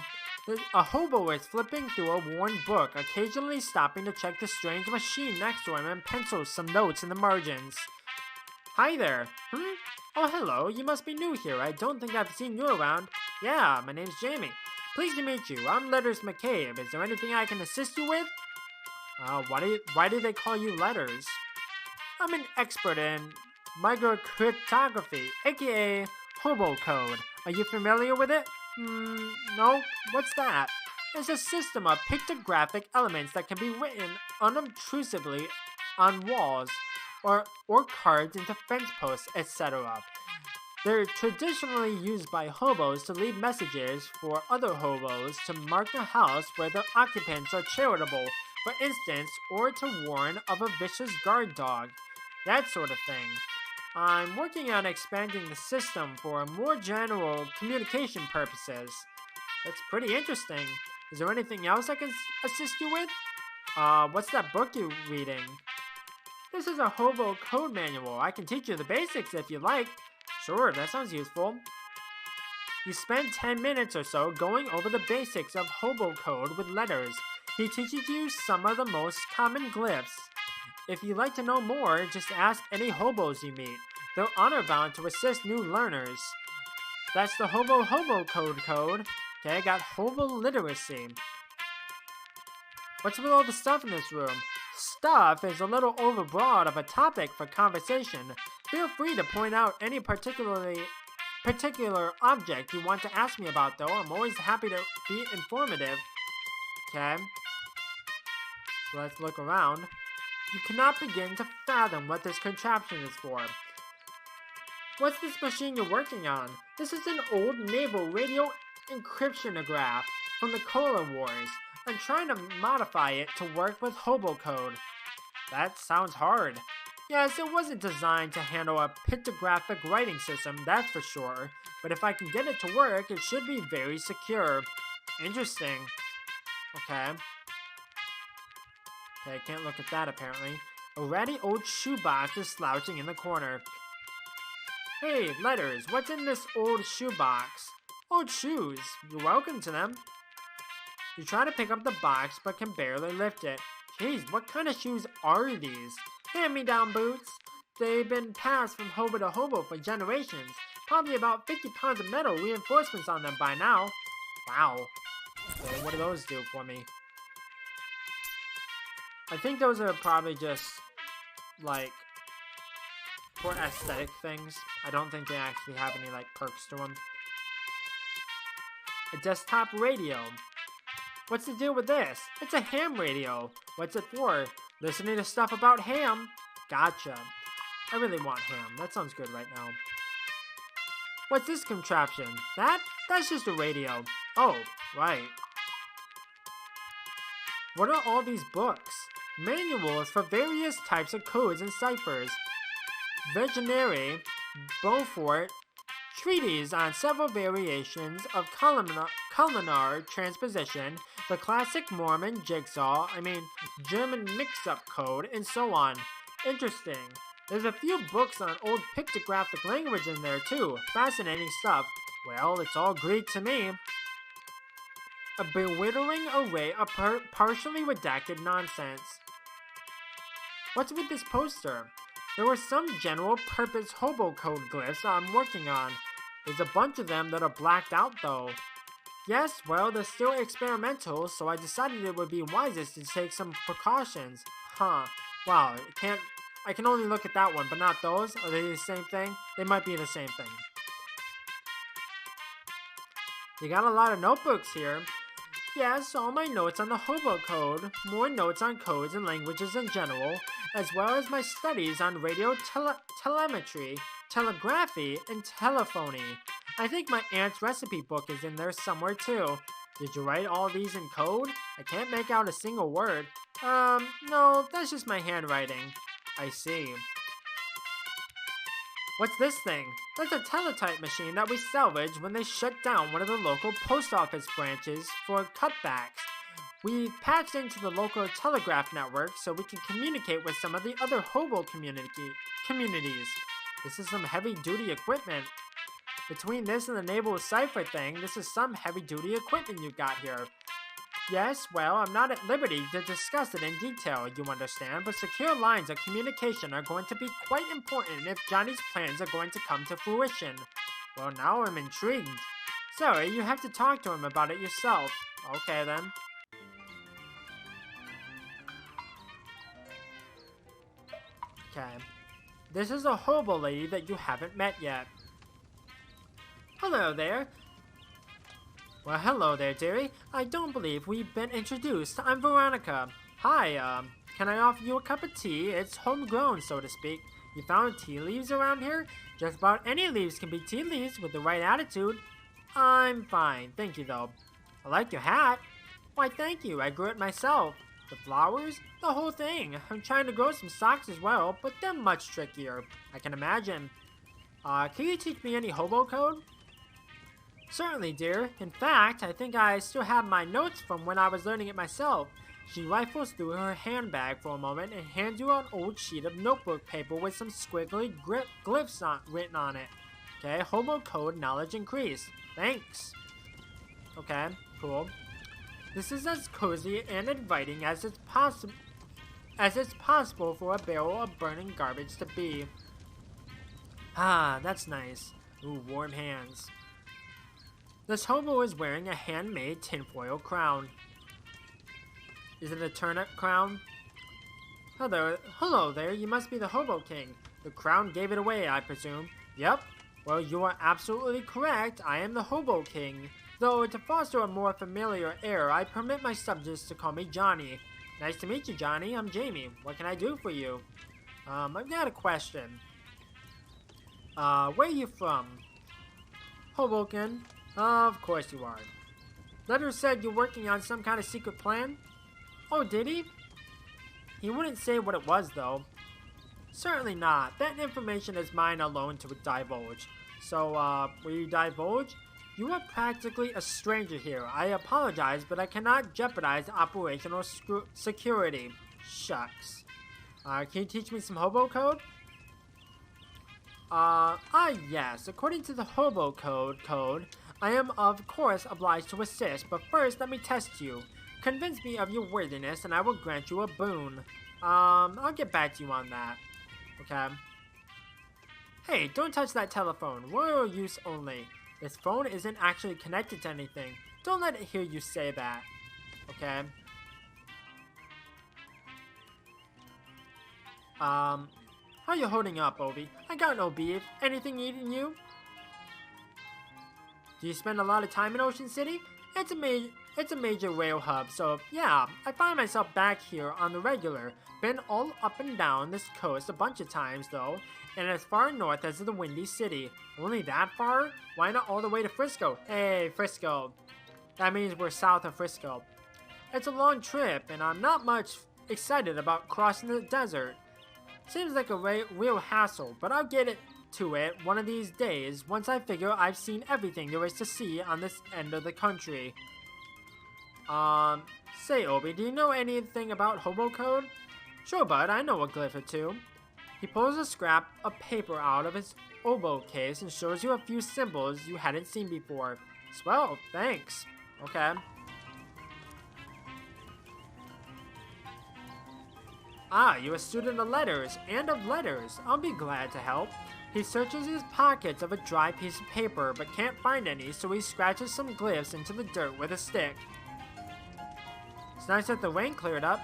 A hobo is flipping through a worn book, occasionally stopping to check the strange machine next to him and pencils some notes in the margins. Hi there. Oh, hello. You must be new here. I don't think I've seen you around. Yeah, my name's Jamie. Pleased to meet you. I'm Letters McCabe. Is there anything I can assist you with? Why do they call you Letters? I'm an expert in microcryptography, aka hobo code. Are you familiar with it? No. What's that? It's a system of pictographic elements that can be written unobtrusively on walls or carved into fence posts, etc. They're traditionally used by hobos to leave messages for other hobos to mark the house where the occupants are charitable, for instance, or to warn of a vicious guard dog. That sort of thing. I'm working on expanding the system for more general communication purposes. That's pretty interesting. Is there anything else I can assist you with? What's that book you're reading? This is a hobo code manual. I can teach you the basics if you like. Sure, that sounds useful. You spend 10 minutes or so going over the basics of hobo code with Letters. He teaches you some of the most common glyphs. If you'd like to know more, just ask any hobos you meet. They're honor-bound to assist new learners. That's the hobo code. Okay, I got hobo literacy. What's with all the stuff in this room? Stuff is a little overbroad of a topic for conversation. Feel free to point out any particular object you want to ask me about, though. I'm always happy to be informative. Okay. So let's look around. You cannot begin to fathom what this contraption is for. What's this machine you're working on? This is an old naval radio encryptionograph from the Cola Wars. I'm trying to modify it to work with hobo code. That sounds hard. Yes, it wasn't designed to handle a pictographic writing system, that's for sure. But if I can get it to work, it should be very secure. Interesting. Okay. Okay, I can't look at that apparently. A ratty old shoebox is slouching in the corner. Hey, Letters, what's in this old shoebox? Old shoes. You're welcome to them. You try to pick up the box, but can barely lift it. Jeez, what kind of shoes are these? Hand-me-down boots. They've been passed from hobo to hobo for generations. Probably about 50 pounds of metal reinforcements on them by now. Wow. Okay, what do those do for me? I think those are probably just, like, for aesthetic things. I don't think they actually have any, like, perks to them. A desktop radio. What's the deal with this? It's a ham radio. What's it for? Listening to stuff about ham? Gotcha. I really want ham. That sounds good right now. What's this contraption? That's just a radio. Oh, right. What are all these books? Manuals for various types of codes and ciphers. Visionary, Beaufort, treatise on several variations of columnar transposition, the classic Mormon German mix-up code, and so on. Interesting. There's a few books on old pictographic language in there too. Fascinating stuff. Well, it's all Greek to me. A bewildering array of partially redacted nonsense. What's with this poster? There were some general-purpose hobo code glyphs I'm working on. There's a bunch of them that are blacked out though. Yes, well, they're still experimental, so I decided it would be wisest to take some precautions. Huh. Wow, I can only look at that one, but not those. Are they the same thing? They might be the same thing. You got a lot of notebooks here. Yes, all my notes on the hobo code, more notes on codes and languages in general, as well as my studies on radio telemetry, telegraphy, and telephony. I think my aunt's recipe book is in there somewhere too. Did you write all these in code? I can't make out a single word. No, that's just my handwriting. I see. What's this thing? That's a teletype machine that we salvaged when they shut down one of the local post office branches for cutbacks. We patched into the local telegraph network so we can communicate with some of the other hobo communities. This is some heavy-duty equipment. Between this and the naval cipher thing, this is some heavy-duty equipment you got here. Yes, well, I'm not at liberty to discuss it in detail, you understand, but secure lines of communication are going to be quite important if Johnny's plans are going to come to fruition. Well, now I'm intrigued. Sorry, you have to talk to him about it yourself. Okay, then. Okay. This is a hobo lady that you haven't met yet. Hello there. Well, hello there, dearie. I don't believe we've been introduced. I'm Veronica. Hi, can I offer you a cup of tea? It's homegrown, so to speak. You found tea leaves around here? Just about any leaves can be tea leaves with the right attitude. I'm fine, thank you, though. I like your hat. Why, thank you. I grew it myself. The flowers? The whole thing. I'm trying to grow some socks as well, but they're much trickier. I can imagine. Can you teach me any hobo code? Certainly, dear. In fact, I think I still have my notes from when I was learning it myself. She rifles through her handbag for a moment and hands you an old sheet of notebook paper with some squiggly glyphs written on it. Okay, hobo code knowledge increase. Thanks. Okay, cool. This is as cozy and inviting as it's possible for a barrel of burning garbage to be. Ah, that's nice. Ooh, warm hands. This hobo is wearing a handmade tinfoil crown. Is it a turnip crown? Hello there, you must be the Hobo King. The crown gave it away, I presume. Yep. Well, you are absolutely correct. I am the Hobo King. Though, to foster a more familiar air, I permit my subjects to call me Johnny. Nice to meet you, Johnny. I'm Jamie. What can I do for you? I've got a question. Where are you from? Hoboken. Of course you are. Letter said you're working on some kind of secret plan? Oh, did he? He wouldn't say what it was, though. Certainly not. That information is mine alone to divulge. So, will you divulge? You are practically a stranger here. I apologize, but I cannot jeopardize operational security. Shucks. Can you teach me some hobo code? Yes. According to the hobo code, I am, of course, obliged to assist, but first let me test you. Convince me of your worthiness, and I will grant you a boon. I'll get back to you on that. Okay. Hey, don't touch that telephone. Royal use only. This phone isn't actually connected to anything. Don't let it hear you say that. Okay. How you holding up, Obi? I got no beef. Anything eating you? Do you spend a lot of time in Ocean City? It's a major rail hub, so yeah, I find myself back here on the regular. Been all up and down this coast a bunch of times though, and as far north as the Windy City. Only that far? Why not all the way to Frisco? Hey, Frisco. That means we're south of Frisco. It's a long trip, and I'm not much excited about crossing the desert. Seems like a real hassle, but I'll get to it one of these days once I figure I've seen everything there is to see on this end of the country. Say Obi, do you know anything about hobo code? Sure, bud, I know a glyph or two. He pulls a scrap of paper out of his oboe case and shows you a few symbols you hadn't seen before. Swell, thanks. Okay. Ah, you're a student of letters, and of letters. I'll be glad to help. He searches his pockets of a dry piece of paper, but can't find any, so he scratches some glyphs into the dirt with a stick. It's nice that the rain cleared up.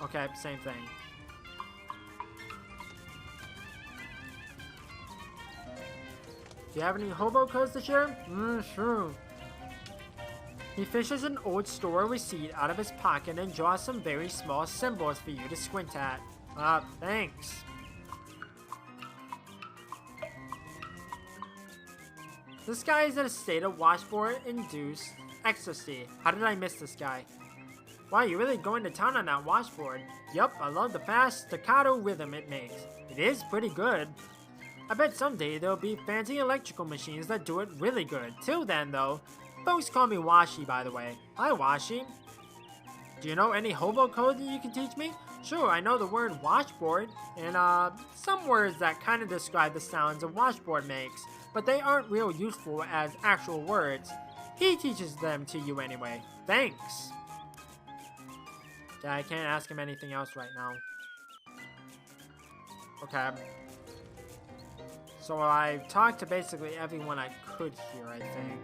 Okay, same thing. Do you have any hobo codes to share? Sure. He fishes an old store receipt out of his pocket and draws some very small symbols for you to squint at. Thanks. This guy is in a state of washboard-induced ecstasy. How did I miss this guy? Wow, you're really going to town on that washboard. Yup, I love the fast staccato rhythm it makes. It is pretty good. I bet someday there'll be fancy electrical machines that do it really good. Till then, though, folks call me Washi, by the way. Hi, Washi. Do you know any hobo code that you can teach me? Sure, I know the word washboard, and some words that kind of describe the sounds a washboard makes, but they aren't real useful as actual words. He teaches them to you anyway. Thanks. Yeah, I can't ask him anything else right now. Okay. So I've talked to basically everyone I could here, I think.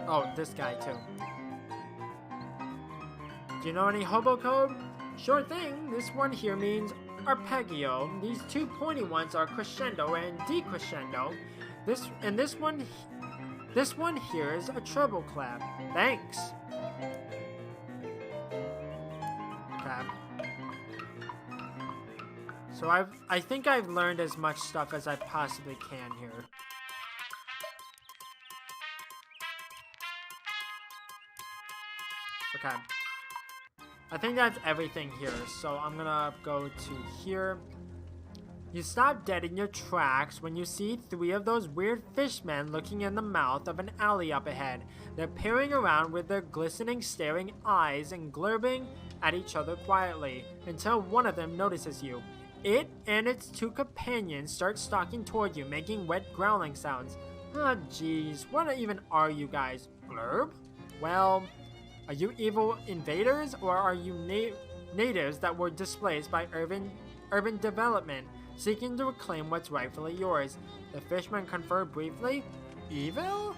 Oh, this guy too. Do you know any hobo code? Sure thing. This one here means arpeggio. These two pointy ones are crescendo and decrescendo. This one here is a treble clef. Thanks. Okay. So I think I've learned as much stuff as I possibly can here. Okay. I think that's everything here, so I'm gonna go to here. You stop dead in your tracks when you see three of those weird fishmen looking in the mouth of an alley up ahead. They're peering around with their glistening, staring eyes and glurbing at each other quietly, until one of them notices you. It and its two companions start stalking toward you, making wet growling sounds. Ah, jeez, what even are you guys? Glurb? Well, are you evil invaders, or are you natives that were displaced by urban development, seeking to reclaim what's rightfully yours? The fishermen confer briefly. Evil?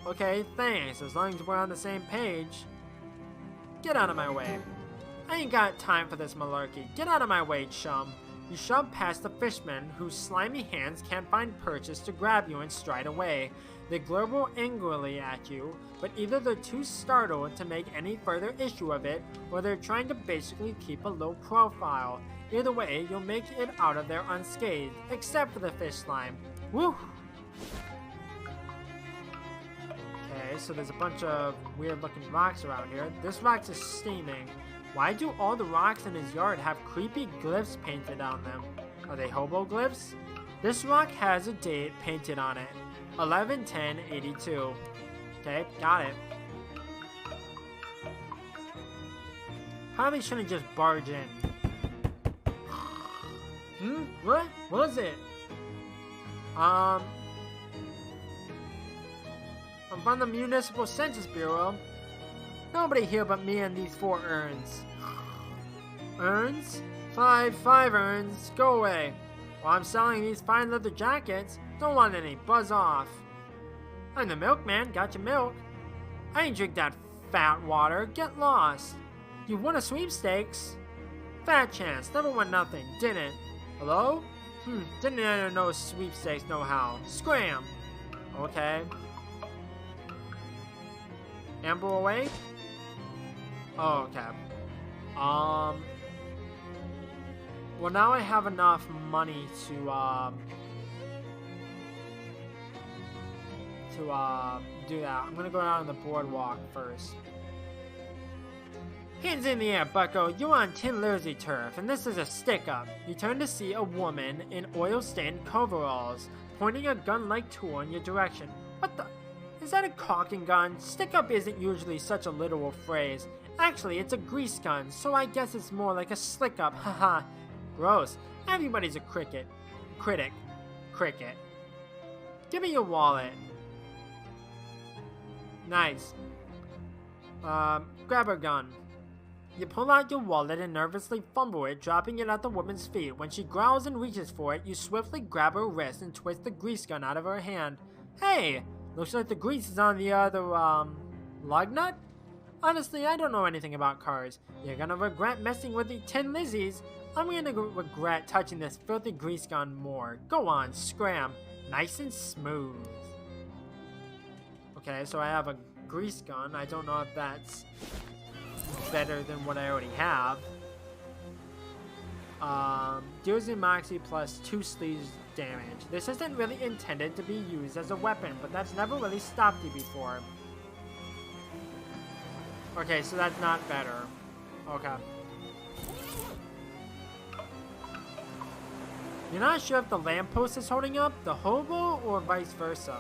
Okay, thanks, as long as we're on the same page. Get out of my way. I ain't got time for this malarkey. Get out of my way, chum. You shove past the fishmen, whose slimy hands can't find purchase to grab you and stride away. They global angrily at you, but either they're too startled to make any further issue of it, or they're trying to basically keep a low profile. Either way, you'll make it out of there unscathed, except for the fish slime. Woo! Okay, so there's a bunch of weird looking rocks around here. This rock is steaming. Why do all the rocks in his yard have creepy glyphs painted on them? Are they hobo glyphs? This rock has a date painted on it. 11/10/82. Okay, got it. Probably shouldn't just barge in. What? What is it? I'm from the Municipal Census Bureau. Nobody here but me and these 4 urns. Urns? 5 urns. Go away. While I'm selling these fine leather jackets, don't want any. Buzz off. I'm the milkman. Got your milk. I ain't drink that fat water. Get lost. You won a sweepstakes. Fat chance. Never won nothing. Didn't. Hello? Didn't know sweepstakes know how. Scram. Okay. Amble away? Oh, okay. Well, now I have enough money to do that. I'm gonna go down on the boardwalk first. Hands in the air, bucko. You're on Tin Lizzy turf, and this is a stick-up. You turn to see a woman in oil-stained coveralls, pointing a gun-like tool in your direction. What the? Is that a caulking gun? Stick-up isn't usually such a literal phrase. Actually, it's a grease gun, so I guess it's more like a slick-up. Haha. Gross. Everybody's a critic. Cricket. Give me your wallet. Nice. Grab her gun. You pull out your wallet and nervously fumble it, dropping it at the woman's feet. When she growls and reaches for it, you swiftly grab her wrist and twist the grease gun out of her hand. Hey! Looks like the grease is on the other, lug nut? Honestly, I don't know anything about cars. You're gonna regret messing with the Tin Lizzies. I'm gonna regret touching this filthy grease gun more. Go on, scram. Nice and smooth. Okay, so I have a grease gun. I don't know if that's better than what I already have. Deals in Moxie plus 2 sleeves damage. This isn't really intended to be used as a weapon, but that's never really stopped you before. Okay, so that's not better. Okay. You're not sure if the lamppost is holding up, the hobo, or vice versa.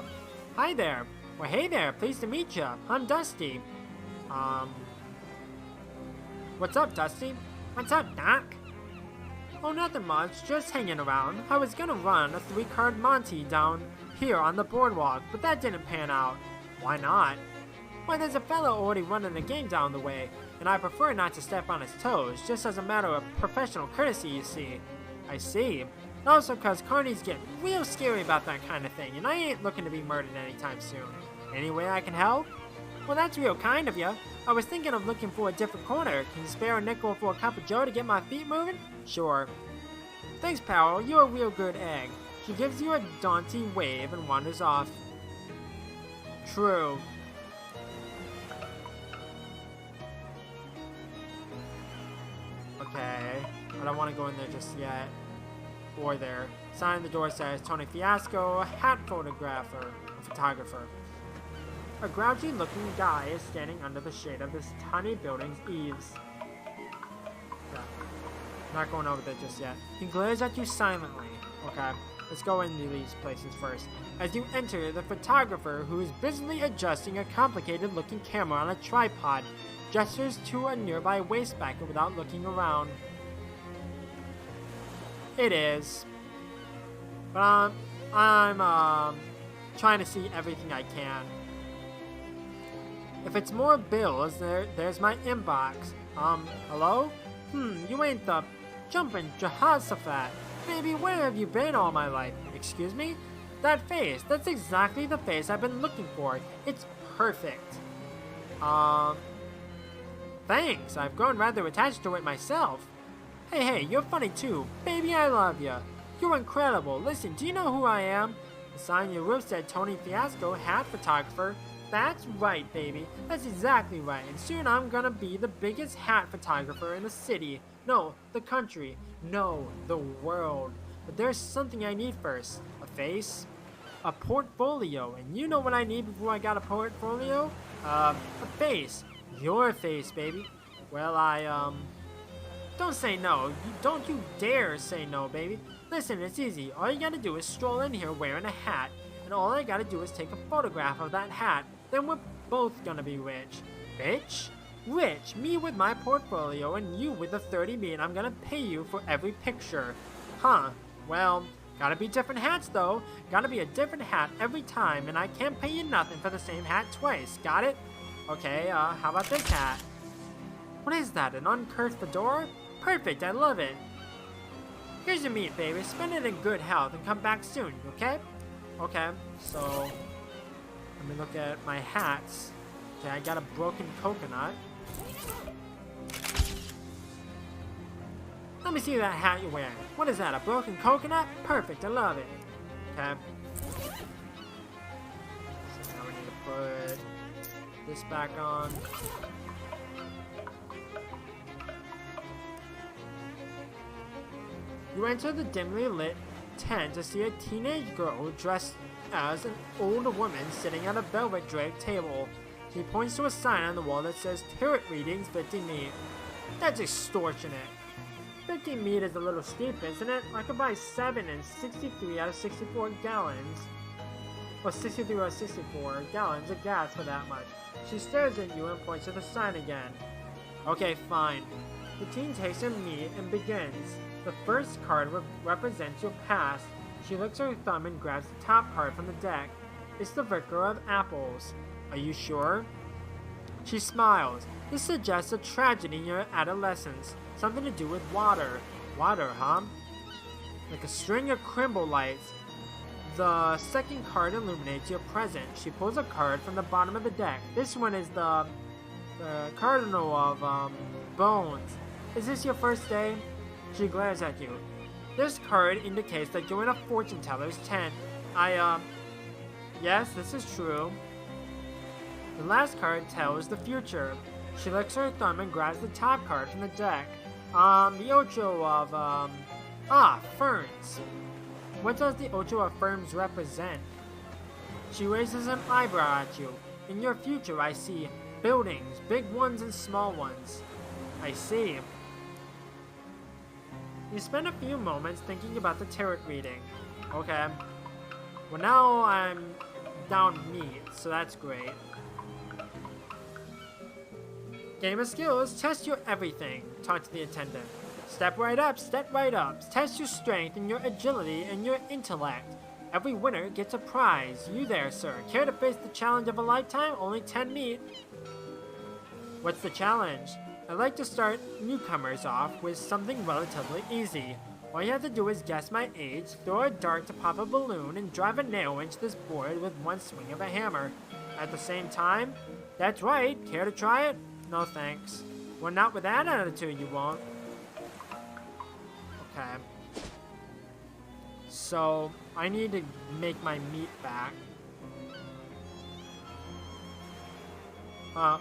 Hi there. Well, hey there. Pleased to meet you. I'm Dusty. What's up, Dusty? What's up, Doc? Oh, nothing much. Just hanging around. I was gonna run a 3-card Monty down here on the boardwalk, but that didn't pan out. Why not? Why, there's a fellow already running a game down the way, and I prefer not to step on his toes, just as a matter of professional courtesy, you see. I see. And also because carnies get real scary about that kind of thing, and I ain't looking to be murdered anytime soon. Any way I can help? Well, that's real kind of you. I was thinking of looking for a different corner. Can you spare a nickel for a cup of joe to get my feet moving? Sure. Thanks, pal. You're a real good egg. She gives you a daunting wave and wanders off. True. Okay. I don't want to go in there just yet. Or there. Sign on the door says Tony Fiasco, hat photographer. Photographer. A grouchy-looking guy is standing under the shade of this tiny building's eaves. Yeah. Not going over there just yet. He glares at you silently. Okay, let's go into these places first. As you enter, the photographer, who is busily adjusting a complicated-looking camera on a tripod, gestures to a nearby wastebasket without looking around. It is. But I'm trying to see everything I can. If it's more bills, there's my inbox. Hello? You ain't the jumping Jehoshaphat. Baby, where have you been all my life? Excuse me? That face, that's exactly the face I've been looking for. It's perfect. Thanks, I've grown rather attached to it myself. Hey, you're funny too. Baby, I love you. You're incredible. Listen, do you know who I am? The sign on your roof said Tony Fiasco, hat photographer. That's right, baby. That's exactly right. And soon I'm gonna be the biggest hat photographer in the city. No, the country. No, the world. But there's something I need first. A face? A portfolio. And you know what I need before I got a portfolio? A face. Your face, baby. Well, don't say no. Don't you dare say no, baby. Listen, it's easy. All you gotta do is stroll in here wearing a hat. And all I gotta do is take a photograph of that hat. Then we're both gonna be rich. Rich? Rich, me with my portfolio and you with the 30 and I'm gonna pay you for every picture. Huh, well, gotta be different hats though. Gotta be a different hat every time and I can't pay you nothing for the same hat twice, got it? Okay, how about this hat? What is that, an uncursed fedora? Perfect, I love it. Here's your meat, baby. Spend it in good health and come back soon, okay? Okay, so let me look at my hats. Okay, I got a broken coconut. Let me see that hat you're wearing. What is that, a broken coconut? Perfect, I love it. Okay. So now we need to put this back on. You enter the dimly lit tent to see a teenage girl dressed as an old woman sitting at a velvet draped table. She points to a sign on the wall that says Tarot Readings 50 meat. That's extortionate. 50 meat is a little steep, isn't it? I could buy 7 and 63 out of 64 gallons. Or 63 out of 64 gallons of gas for that much. She stares at you and points to the sign again. Okay, fine. The teen takes her meat and begins. The first card represents your past. She licks her thumb and grabs the top card from the deck. It's the Vicar of Apples. Are you sure? She smiles. This suggests a tragedy in your adolescence. Something to do with water. Water, huh? Like a string of crimble lights. The second card illuminates your present. She pulls a card from the bottom of the deck. This one is the Cardinal of Bones. Is this your first day? She glares at you. This card indicates that you're in a fortune teller's tent. Yes, this is true. The last card tells the future. She licks her thumb and grabs the top card from the deck. The Ocho of, ferns. What does the Ocho of Ferns represent? She raises an eyebrow at you. In your future, I see buildings, big ones and small ones. I see. You spend a few moments thinking about the tarot reading. Okay. Well, now I'm down meat, so that's great. Game of skills, test your everything. Talk to the attendant. Step right up, step right up. Test your strength and your agility and your intellect. Every winner gets a prize. You there, sir. Care to face the challenge of a lifetime? Only 10 meat. What's the challenge? I'd like to start newcomers off with something relatively easy. All you have to do is guess my age, throw a dart to pop a balloon, and drive a nail into this board with one swing of a hammer. At the same time? That's right. Care to try it? No thanks. Well, not with that attitude, you won't. Okay. So, I need to make my meat back.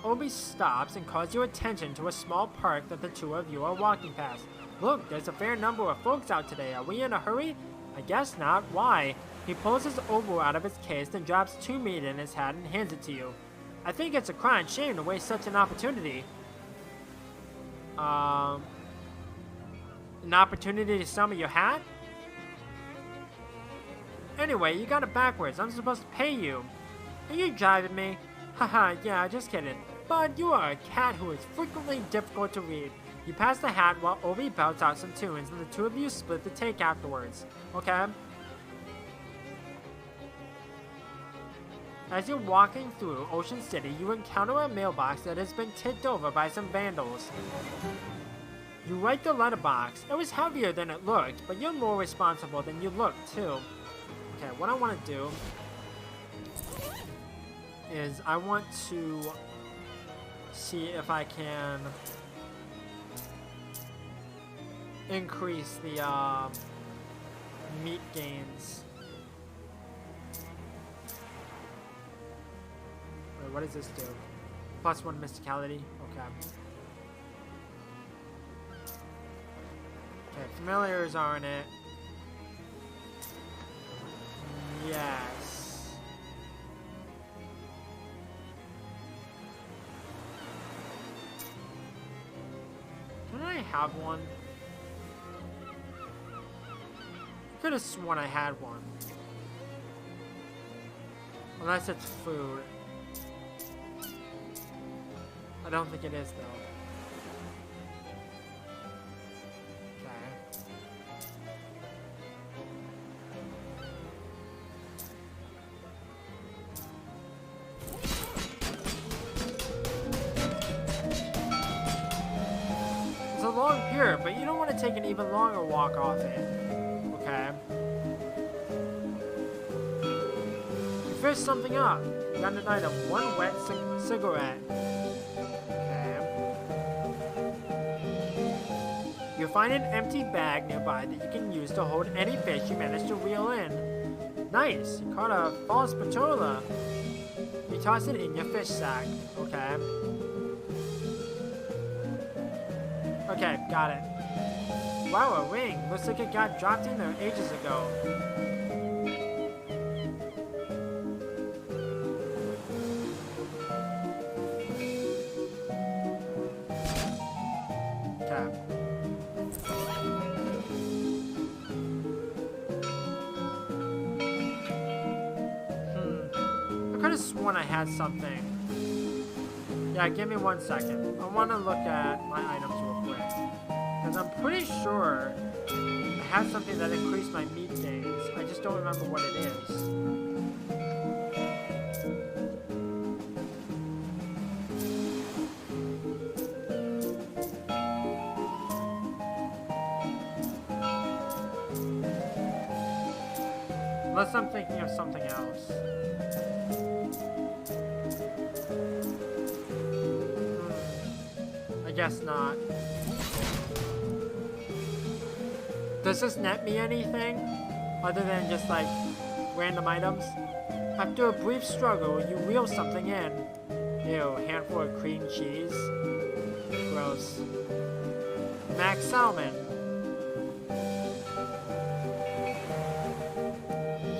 Obi stops and calls your attention to a small park that the two of you are walking past. Look, there's a fair number of folks out today. Are we in a hurry? I guess not. Why? He pulls his oboe out of his case and drops 2 meat in his hat and hands it to you. I think it's a crying shame to waste such an opportunity. An opportunity to sell me your hat? Anyway, you got it backwards. I'm supposed to pay you. Are you driving me? Haha, yeah, just kidding. But you are a cat who is frequently difficult to read. You pass the hat while Obi belts out some tunes, and the two of you split the take afterwards. Okay? As you're walking through Ocean City, you encounter a mailbox that has been tipped over by some vandals. You write the letterbox. It was heavier than it looked, but you're more responsible than you look, too. Okay, what I want to do is I want to see if I can increase the meat gains. Wait, what does this do? +1 mysticality? Okay. Okay, familiars aren't it. Yes. Can I have one? Could have sworn I had one. Unless it's food. I don't think it is though. Okay. It's a long pier, but you don't want to take an even longer walk off it. Okay. You fish something up. You got an item. 1 wet cigarette. You find an empty bag nearby that you can use to hold any fish you manage to reel in. Nice! You caught a false patola. You toss it in your fish sack. Okay. Okay, got it. Wow, a ring. Looks like it got dropped in there ages ago. Okay. I could have sworn I had something. Yeah, give me 1 second. I want to look at my items real quick. Because I'm pretty sure I had something that increased my meat days. I just don't remember what it is. Unless I'm thinking of something else. I guess not. Does this net me anything? Other than just like random items? After a brief struggle, you wheel something in. Ew, handful of cream cheese. Gross. Max salmon.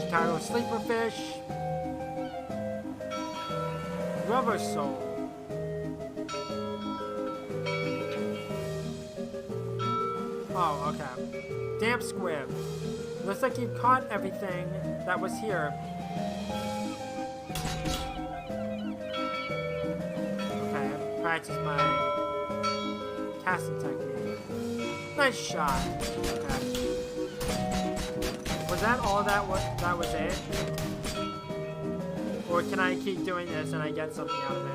Chicago sleeper fish. Rubber sole. Oh, okay. Damp squib. Looks like you caught everything that was here. Okay, practice my casting technique. Nice shot. Okay. Was that all that was it? Or can I keep doing this and I get something out of it?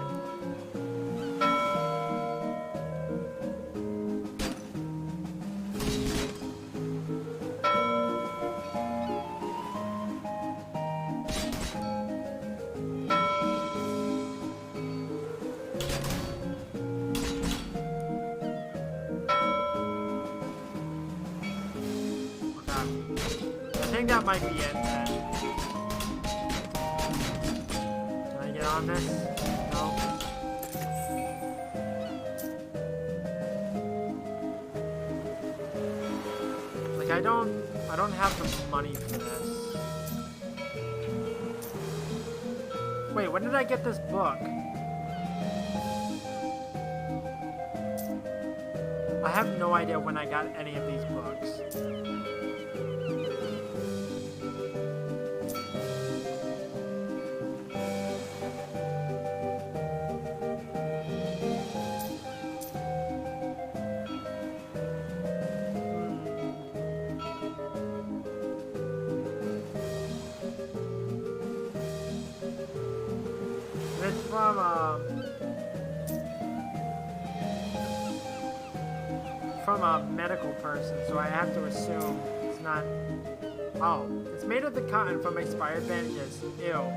I think that might be it then. Can I get on this? No. Like I don't have the money for this. Wait, when did I get this book? I have no idea when I got any of these books. It's from a medical person, so I have to assume it's not. Oh, it's made of the cotton from expired bandages. Ew.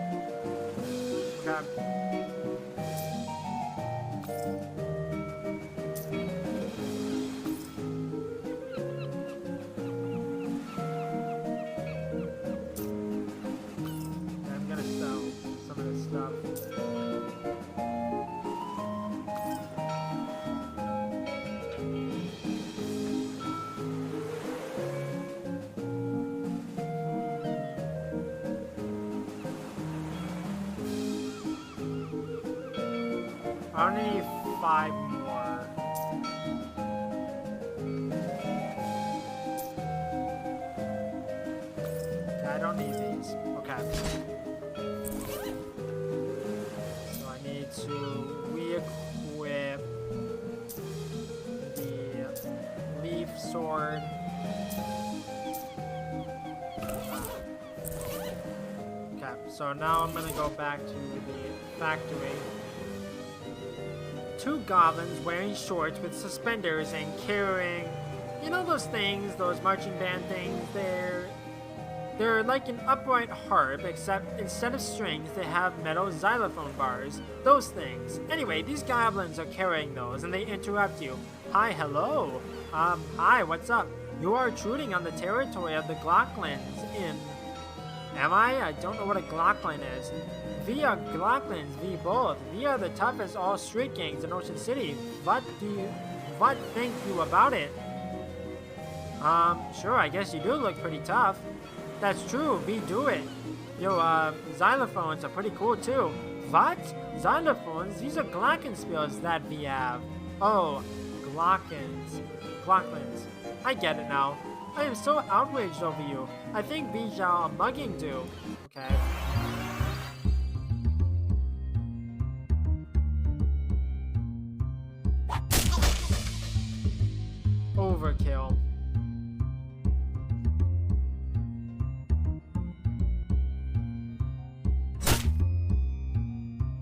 Okay. I'm gonna sell some of this stuff. I only need 5 more. Okay, I don't need these. Okay. So I need to re-equip the leaf sword. Okay, so now I'm gonna go back to the factory. 2 goblins wearing shorts with suspenders and carrying, you know those things, those marching band things, they're like an upright harp, except instead of strings, they have metal xylophone bars. Those things. Anyway, these goblins are carrying those, and they interrupt you. Hi, hello. Hi, what's up? You are intruding on the territory of the Glocklins Am I? I don't know what a Glockland is. We are Glocklands, we both. We are the toughest all street gangs in Ocean City. What think you about it? Sure, I guess you do look pretty tough. That's true, we do it. Yo, xylophones are pretty cool too. What? Xylophones? These are glockenspiels that we have. Oh, Glocklands. I get it now. I am so outraged over you. I think we shall mugging do. Okay. Overkill.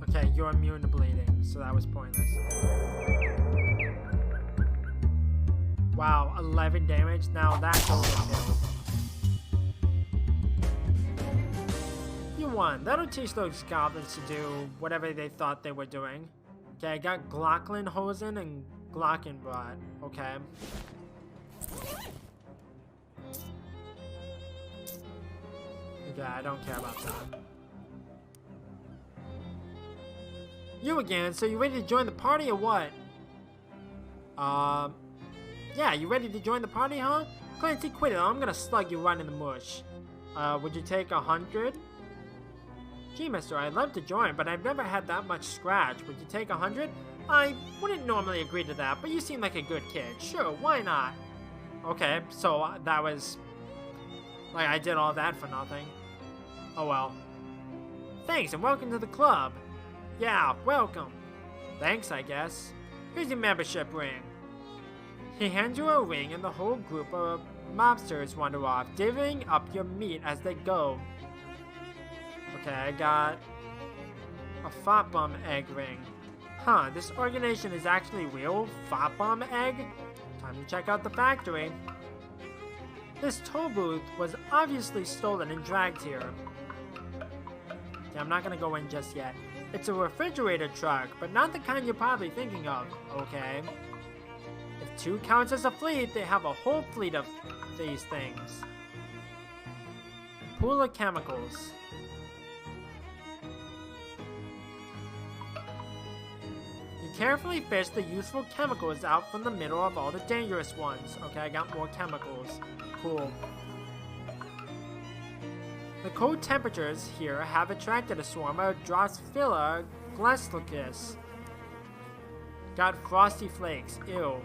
Okay, you're immune to bleeding, so that was pointless. Wow, 11 damage? Now that's overkill. You won. That'll teach those goblins to do whatever they thought they were doing. Okay, I got Glocklandhosen and Glockenbot. Okay. Okay, I don't care about that. You again, so you ready to join the party or what? Yeah, you ready to join the party, huh? Clancy, quit it, I'm gonna slug you right in the mush. Would you take 100? Gee, mister, I'd love to join, but I've never had that much scratch. Would you take 100? I wouldn't normally agree to that, but you seem like a good kid. Sure, why not? Okay, so that was... like, I did all that for nothing. Oh well. Thanks, and welcome to the club. Yeah, welcome. Thanks, I guess. Here's your membership ring. He hands you a ring and the whole group of mobsters wander off, divvying up your meat as they go. Okay, I got a Fop Bum egg ring. Huh, this organization is actually real? Fop Bum egg? Time to check out the factory. This toll booth was obviously stolen and dragged here. Okay, I'm not gonna go in just yet. It's a refrigerator truck, but not the kind you're probably thinking of, okay? If 2 counts as a fleet, they have a whole fleet of these things. Pool of chemicals. You carefully fish the useful chemicals out from the middle of all the dangerous ones. Okay, I got more chemicals. Cool. The cold temperatures here have attracted a swarm of Drosophila glacialis. Got frosty flakes. Ew.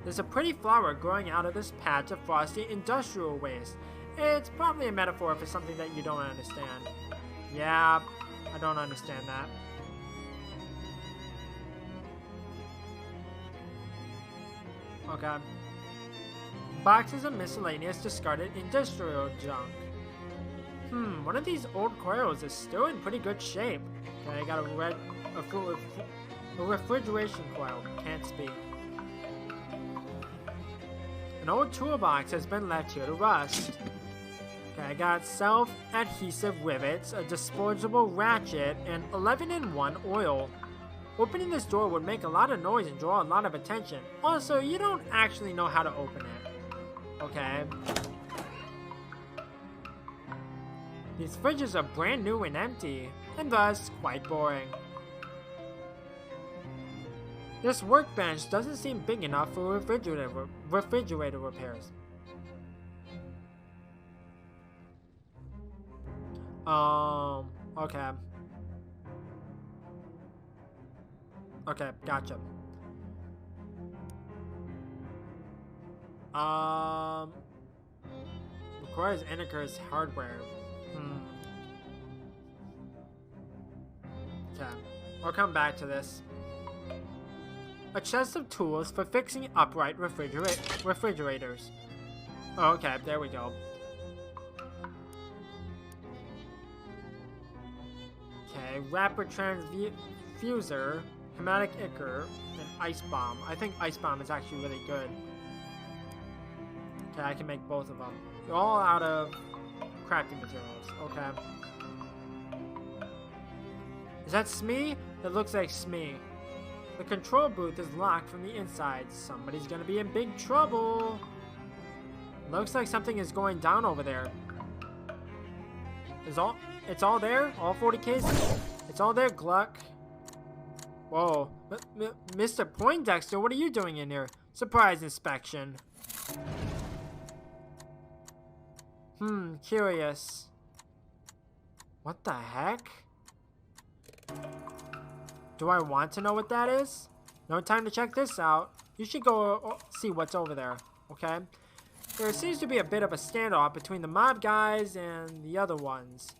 There's a pretty flower growing out of this patch of frosty industrial waste. It's probably a metaphor for something that you don't understand. Yeah, I don't understand that. Okay. Boxes of miscellaneous discarded industrial junk. One of these old coils is still in pretty good shape. Okay, I got a refrigeration coil. Can't speak. An old toolbox has been left here to rust. Okay, I got self-adhesive rivets, a disposable ratchet, and 11-in-1 oil. Opening this door would make a lot of noise and draw a lot of attention. Also, you don't actually know how to open it. Okay. These fridges are brand new and empty, and thus quite boring. This workbench doesn't seem big enough for refrigerator repairs. Okay. Okay, gotcha. Requires Anaker's hardware. Okay, I'll come back to this. A chest of tools for fixing upright refrigerators. Oh, okay, there we go. Okay, rapid transfuser, hematic ichor, and ice bomb. I think ice bomb is actually really good. Okay, I can make both of them. They're all out of crafting materials. Okay. Is that Smee? That looks like Smee. The control booth is locked from the inside. Somebody's gonna be in big trouble. Looks like something is going down over there. It's all there? All 40 cases? It's all there, Gluck. Whoa. Mr. Poindexter, what are you doing in here? Surprise inspection. Curious. What the heck? Do I want to know what that is? No time to check this out. You should go see what's over there, okay? There seems to be a bit of a standoff between the mob guys and the other ones.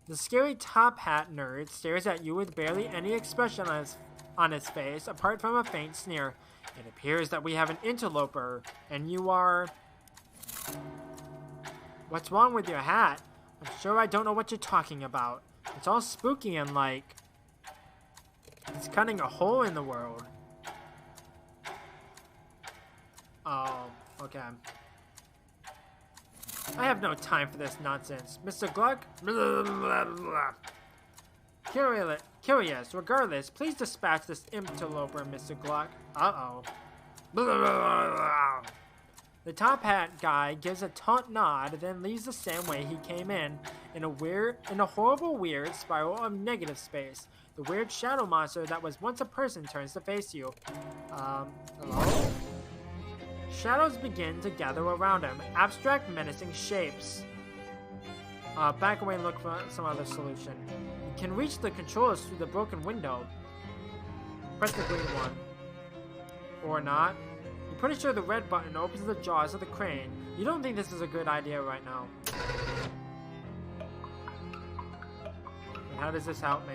The scary top hat nerd stares at you with barely any expression on his face, apart from a faint sneer. It appears that we have an interloper, and you are... What's wrong with your hat? I'm sure I don't know what you're talking about. It's all spooky and like... It's cutting a hole in the world. Oh, okay. I have no time for this nonsense. Mr. Gluck? Blah, blah, blah. Curious. Regardless, please dispatch this interloper, Mr. Gluck. Uh-oh. Blah, blah, blah, blah. The top hat guy gives a taunt nod, then leaves the same way he came in a horrible weird spiral of negative space. The weird shadow monster that was once a person turns to face you. Hello? Shadows begin to gather around him, abstract, menacing shapes. Back away and look for some other solution. You can reach the controllers through the broken window. Press the green one. Or not. You're pretty sure the red button opens the jaws of the crane. You don't think this is a good idea right now. And how does this help me?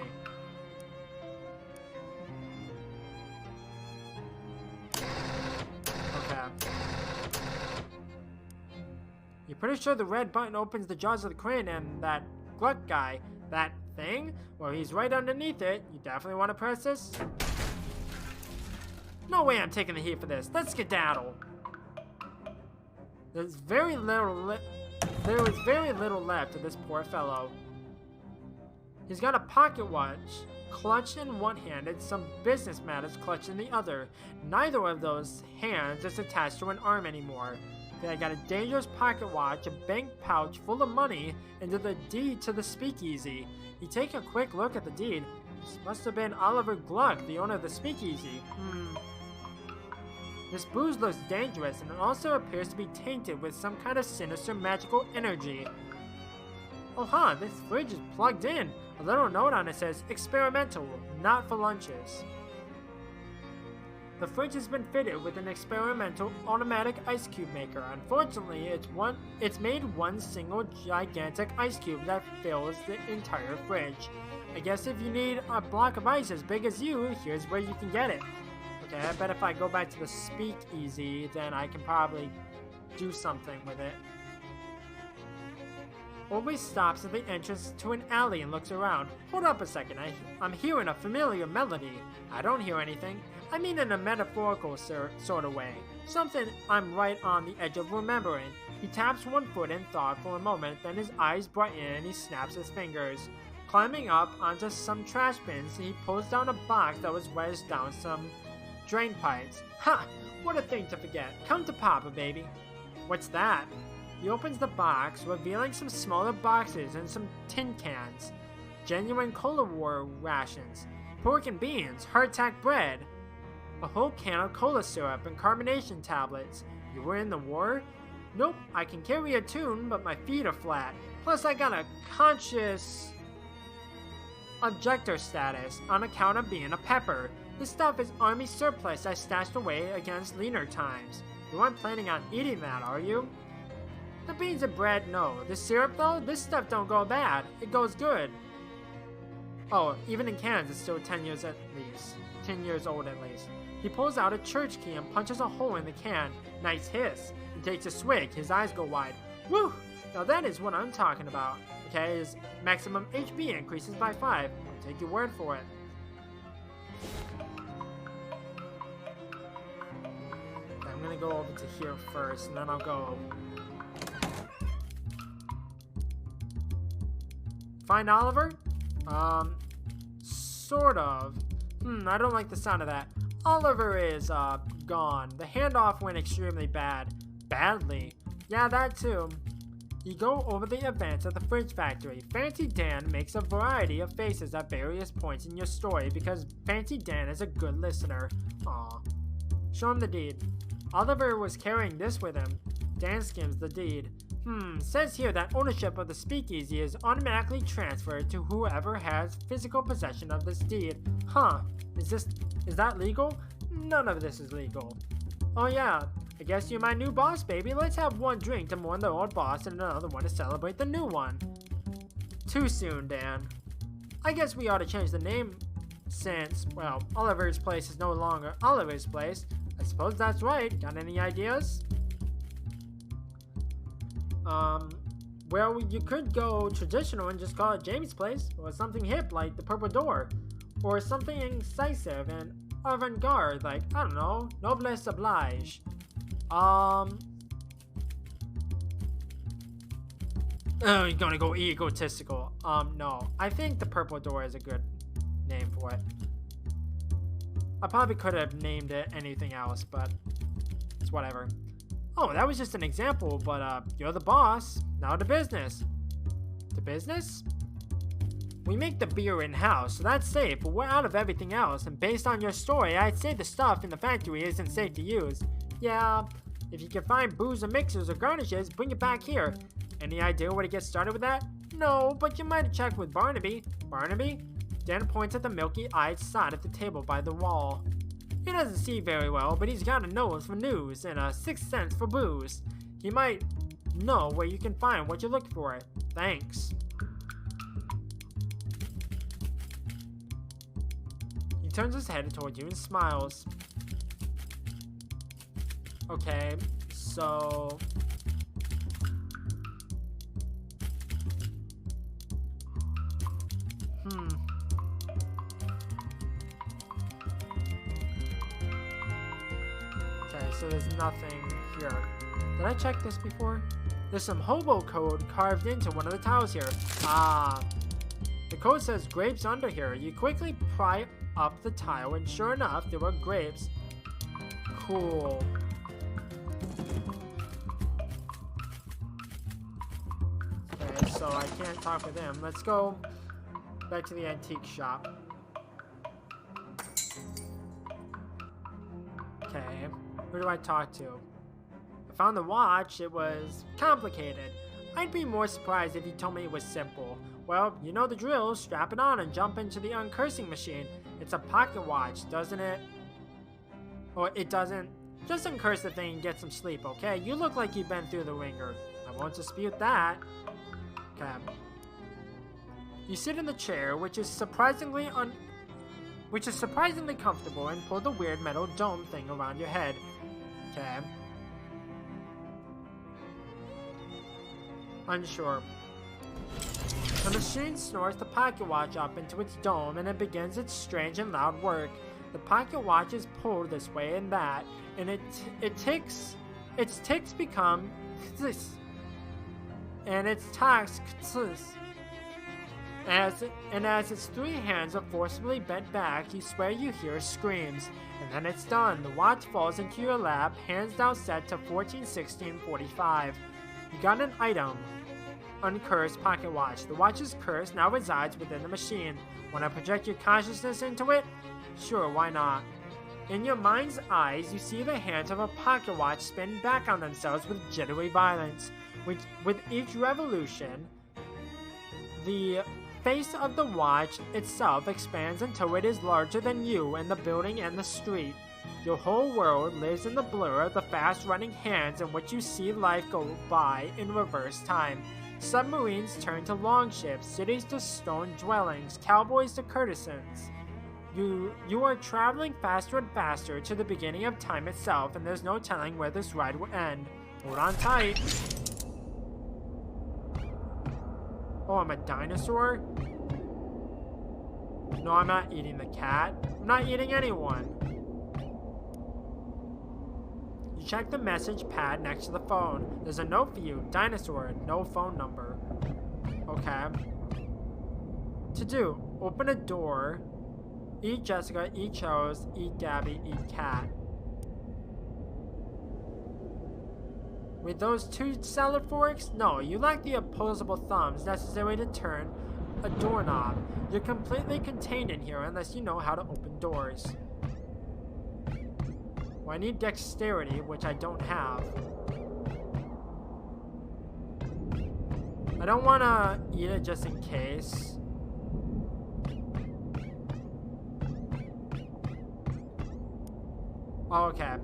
You're pretty sure the red button opens the jaws of the crane and that Gluck guy, that thing? Well, he's right underneath it. You definitely want to press this? No way I'm taking the heat for this. Let's skedaddle. There was very little left of this poor fellow. He's got a pocket watch clutched in one hand and some business matters clutched in the other. Neither of those hands is attached to an arm anymore. Then I got a dangerous pocket watch, a bank pouch full of money, and the deed to the speakeasy. You take a quick look at the deed. This must have been Oliver Gluck, the owner of the speakeasy. This booze looks dangerous, and it also appears to be tainted with some kind of sinister magical energy. Oh this fridge is plugged in. A little note on it says, experimental, not for lunches. The fridge has been fitted with an experimental automatic ice cube maker. Unfortunately, it's made one single gigantic ice cube that fills the entire fridge. I guess if you need a block of ice as big as you, here's where you can get it. Okay, I bet if I go back to the speakeasy, then I can probably do something with it. Always stops at the entrance to an alley and looks around. Hold up a second, I'm hearing a familiar melody. I don't hear anything. I mean in a metaphorical sort of way. Something I'm right on the edge of remembering. He taps one foot in thought for a moment, then his eyes brighten and he snaps his fingers. Climbing up onto some trash bins, he pulls down a box that was wedged down some drain pipes. Ha! What a thing to forget. Come to Papa, baby. What's that? He opens the box, revealing some smaller boxes and some tin cans. Genuine Cola War rations. Pork and beans, hardtack bread. A whole can of cola syrup and carbonation tablets. You were in the war? Nope, I can carry a tune, but my feet are flat. Plus I got a conscious objector status on account of being a pepper. This stuff is army surplus I stashed away against leaner times. You aren't planning on eating that, are you? The beans and bread, no. The syrup though, this stuff don't go bad. It goes good. Oh, even in cans it's still 10 years at least. 10 years old at least. He pulls out a church key and punches a hole in the can. Nice hiss. He takes a swig. His eyes go wide. Woo! Now that is what I'm talking about. Okay, his maximum HP increases by 5. I'll take your word for it. Okay, I'm gonna go over to here first, and then I'll go... Find Oliver? Sort of. I don't like the sound of that. Oliver is, gone. The handoff went extremely bad. Badly. Yeah, that too. You go over the events at the fridge factory. Fancy Dan makes a variety of faces at various points in your story because Fancy Dan is a good listener. Aw. Show him the deed. Oliver was carrying this with him. Dan skims the deed. Says here that ownership of the speakeasy is automatically transferred to whoever has physical possession of this deed. Huh. Is that legal? None of this is legal. Oh yeah. I guess you're my new boss, baby. Let's have one drink to mourn the old boss and another one to celebrate the new one. Too soon, Dan. I guess we ought to change the name since, well, Oliver's place is no longer Oliver's place. I suppose that's right. Got any ideas? Well, you could go traditional and just call it Jamie's place, or something hip like the Purple Door, or something incisive and avant-garde like, I don't know, Noblesse Oblige. Oh, you're gonna go egotistical. No. I think the Purple Door is a good name for it. I probably could have named it anything else, but it's whatever. Oh, that was just an example, but you're the boss. Now to business. To business? We make the beer in-house, so that's safe, but we're out of everything else, and based on your story, I'd say the stuff in the factory isn't safe to use. Yeah, if you can find booze or mixers or garnishes, bring it back here. Any idea where to get started with that? No, but you might check with Barnaby. Barnaby? Dan points at the milky-eyed side of the table by the wall. He doesn't see very well, but he's got a nose for news and a sixth sense for booze. He might know where you can find what you look for. Thanks. He turns his head toward you and smiles. Okay, so... So there's nothing here. Did I check this before? There's some hobo code carved into one of the tiles here. Ah. The code says grapes under here. You quickly pry up the tile and sure enough, there were grapes. Cool. Okay, so I can't talk with him. Let's go back to the antique shop. Okay. Who do I talk to? I found the watch. It was complicated. I'd be more surprised if you told me it was simple. Well, you know the drill. Strap it on and jump into the uncursing machine. It's a pocket watch, doesn't it? Or it doesn't. Just uncurse the thing and get some sleep, okay? You look like you've been through the ringer. I won't dispute that. Okay. You sit in the chair, which is surprisingly comfortable, and pull the weird metal dome thing around your head. Okay. Unsure. The machine snores the pocket watch up into its dome, and it begins its strange and loud work. The pocket watch is pulled this way and that, and its ticks become tss, and its tacks tss. As its three hands are forcibly bent back, you swear you hear screams. And then it's done. The watch falls into your lap, hands now set to 14:16:45. You got an item. Uncursed pocket watch. The watch's curse now resides within the machine. Want to project your consciousness into it? Sure, why not? In your mind's eyes, you see the hands of a pocket watch spin back on themselves with jittery violence. With each revolution, the face of the watch itself expands until it is larger than you and the building and the street. Your whole world lives in the blur of the fast-running hands in which you see life go by in reverse time. Submarines turn to longships, cities to stone dwellings, cowboys to courtesans. You are traveling faster and faster to the beginning of time itself, and there's no telling where this ride will end. Hold on tight. Oh, I'm a dinosaur? No, I'm not eating the cat. I'm not eating anyone. You check the message pad next to the phone. There's a note for you. Dinosaur. No phone number. Okay. To do. Open a door. Eat Jessica. Eat Charles. Eat Gabby. Eat Cat. With those two salad forks? No, you lack the opposable thumbs necessary to turn a doorknob. You're completely contained in here unless you know how to open doors. Well, I need dexterity, which I don't have. I don't want to eat it just in case. Oh, okay.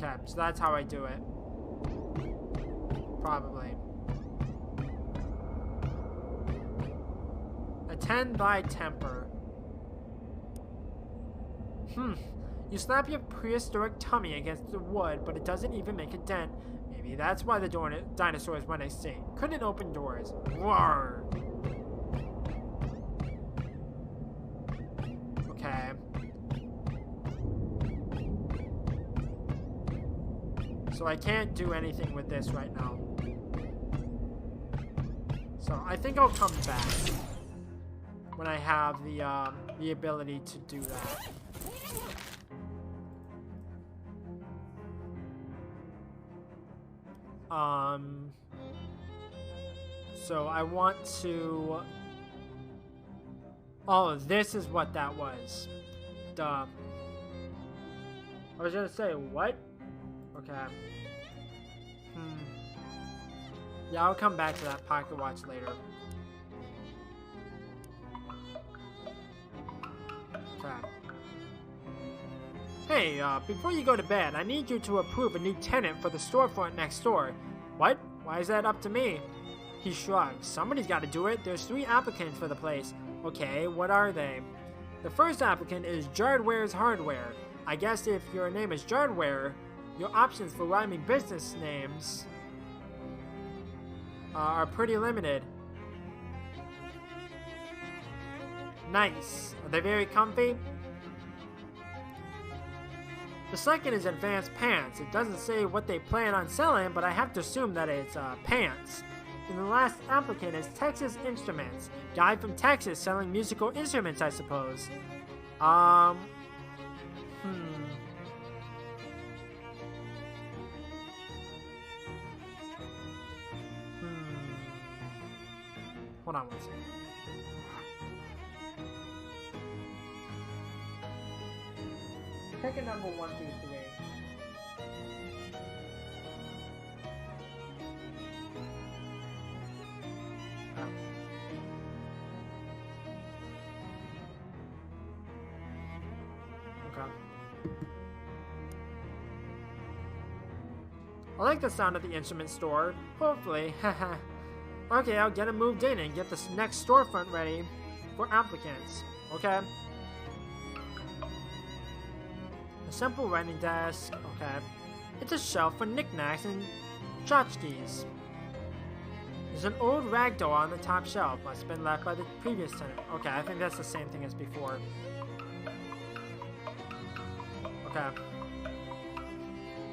Okay, so that's how I do it. Probably. Attend thy temper. You slap your prehistoric tummy against the wood, but it doesn't even make a dent. Maybe that's why the dinosaurs went extinct. Couldn't open doors. Roar. Okay. So I can't do anything with this right now. So I think I'll come back when I have the ability to do that. So I want to... Oh, this is what that was. Duh. I was gonna say, what? Okay. Yeah, I'll come back to that pocket watch later. Okay. Hey, before you go to bed, I need you to approve a new tenant for the storefront next door. What? Why is that up to me? He shrugs. Somebody's got to do it. There's 3 applicants for the place. Okay, what are they? The first applicant is Jardware's Hardware. I guess if your name is Jardware, your options for rhyming business names are pretty limited. Nice. Are they very comfy? The second is Advanced Pants. It doesn't say what they plan on selling, but I have to assume that it's pants. And the last applicant is Texas Instruments. Guy from Texas selling musical instruments, I suppose. Hold on one second. Pick a number 1 through 3. Okay. I like the sound of the instrument store. Hopefully. Okay, I'll get it moved in and get this next storefront ready for applicants. Okay. A simple writing desk. Okay. It's a shelf for knickknacks and tchotchkes. There's an old rag doll on the top shelf. Must have been left by the previous tenant. Okay, I think that's the same thing as before. Okay.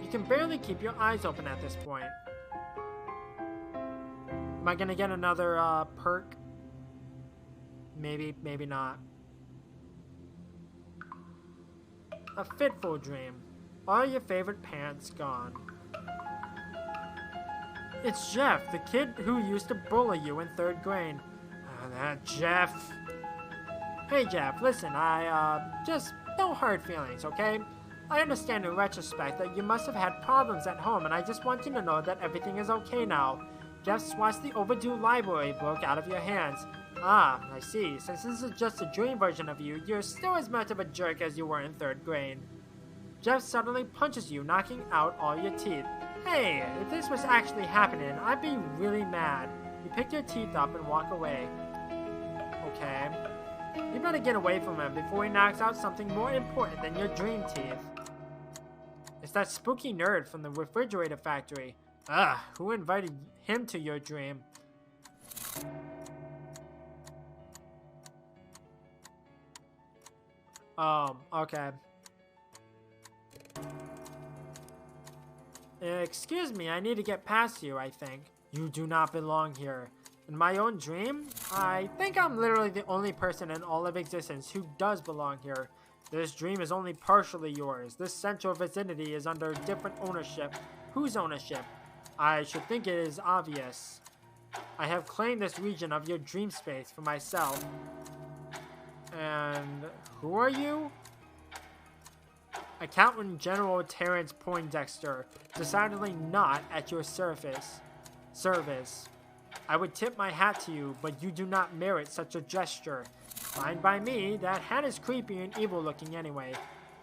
You can barely keep your eyes open at this point. Am I gonna get another perk? Maybe, maybe not. A fitful dream. All your favorite pants gone. It's Jeff, the kid who used to bully you in 3rd grade. That Jeff. Hey Jeff, listen, just no hard feelings, okay? I understand in retrospect that you must have had problems at home, and I just want you to know that everything is okay now. Jeff swats the overdue library book out of your hands. Ah, I see. Since this is just a dream version of you, you're still as much of a jerk as you were in 3rd grade. Jeff suddenly punches you, knocking out all your teeth. Hey, if this was actually happening, I'd be really mad. You pick your teeth up and walk away. Okay. You better get away from him before he knocks out something more important than your dream teeth. It's that spooky nerd from the refrigerator factory. Ugh, who invited him to your dream? Okay. Excuse me, I need to get past you, I think. You do not belong here. In my own dream, I think I'm literally the only person in all of existence who does belong here. This dream is only partially yours. This central vicinity is under different ownership. Whose ownership? I should think it is obvious. I have claimed this region of your dream space for myself. And who are you? Accountant General Terrence Poindexter, decidedly not at your service. I would tip my hat to you, but you do not merit such a gesture. Fine by me, that hat is creepy and evil looking anyway.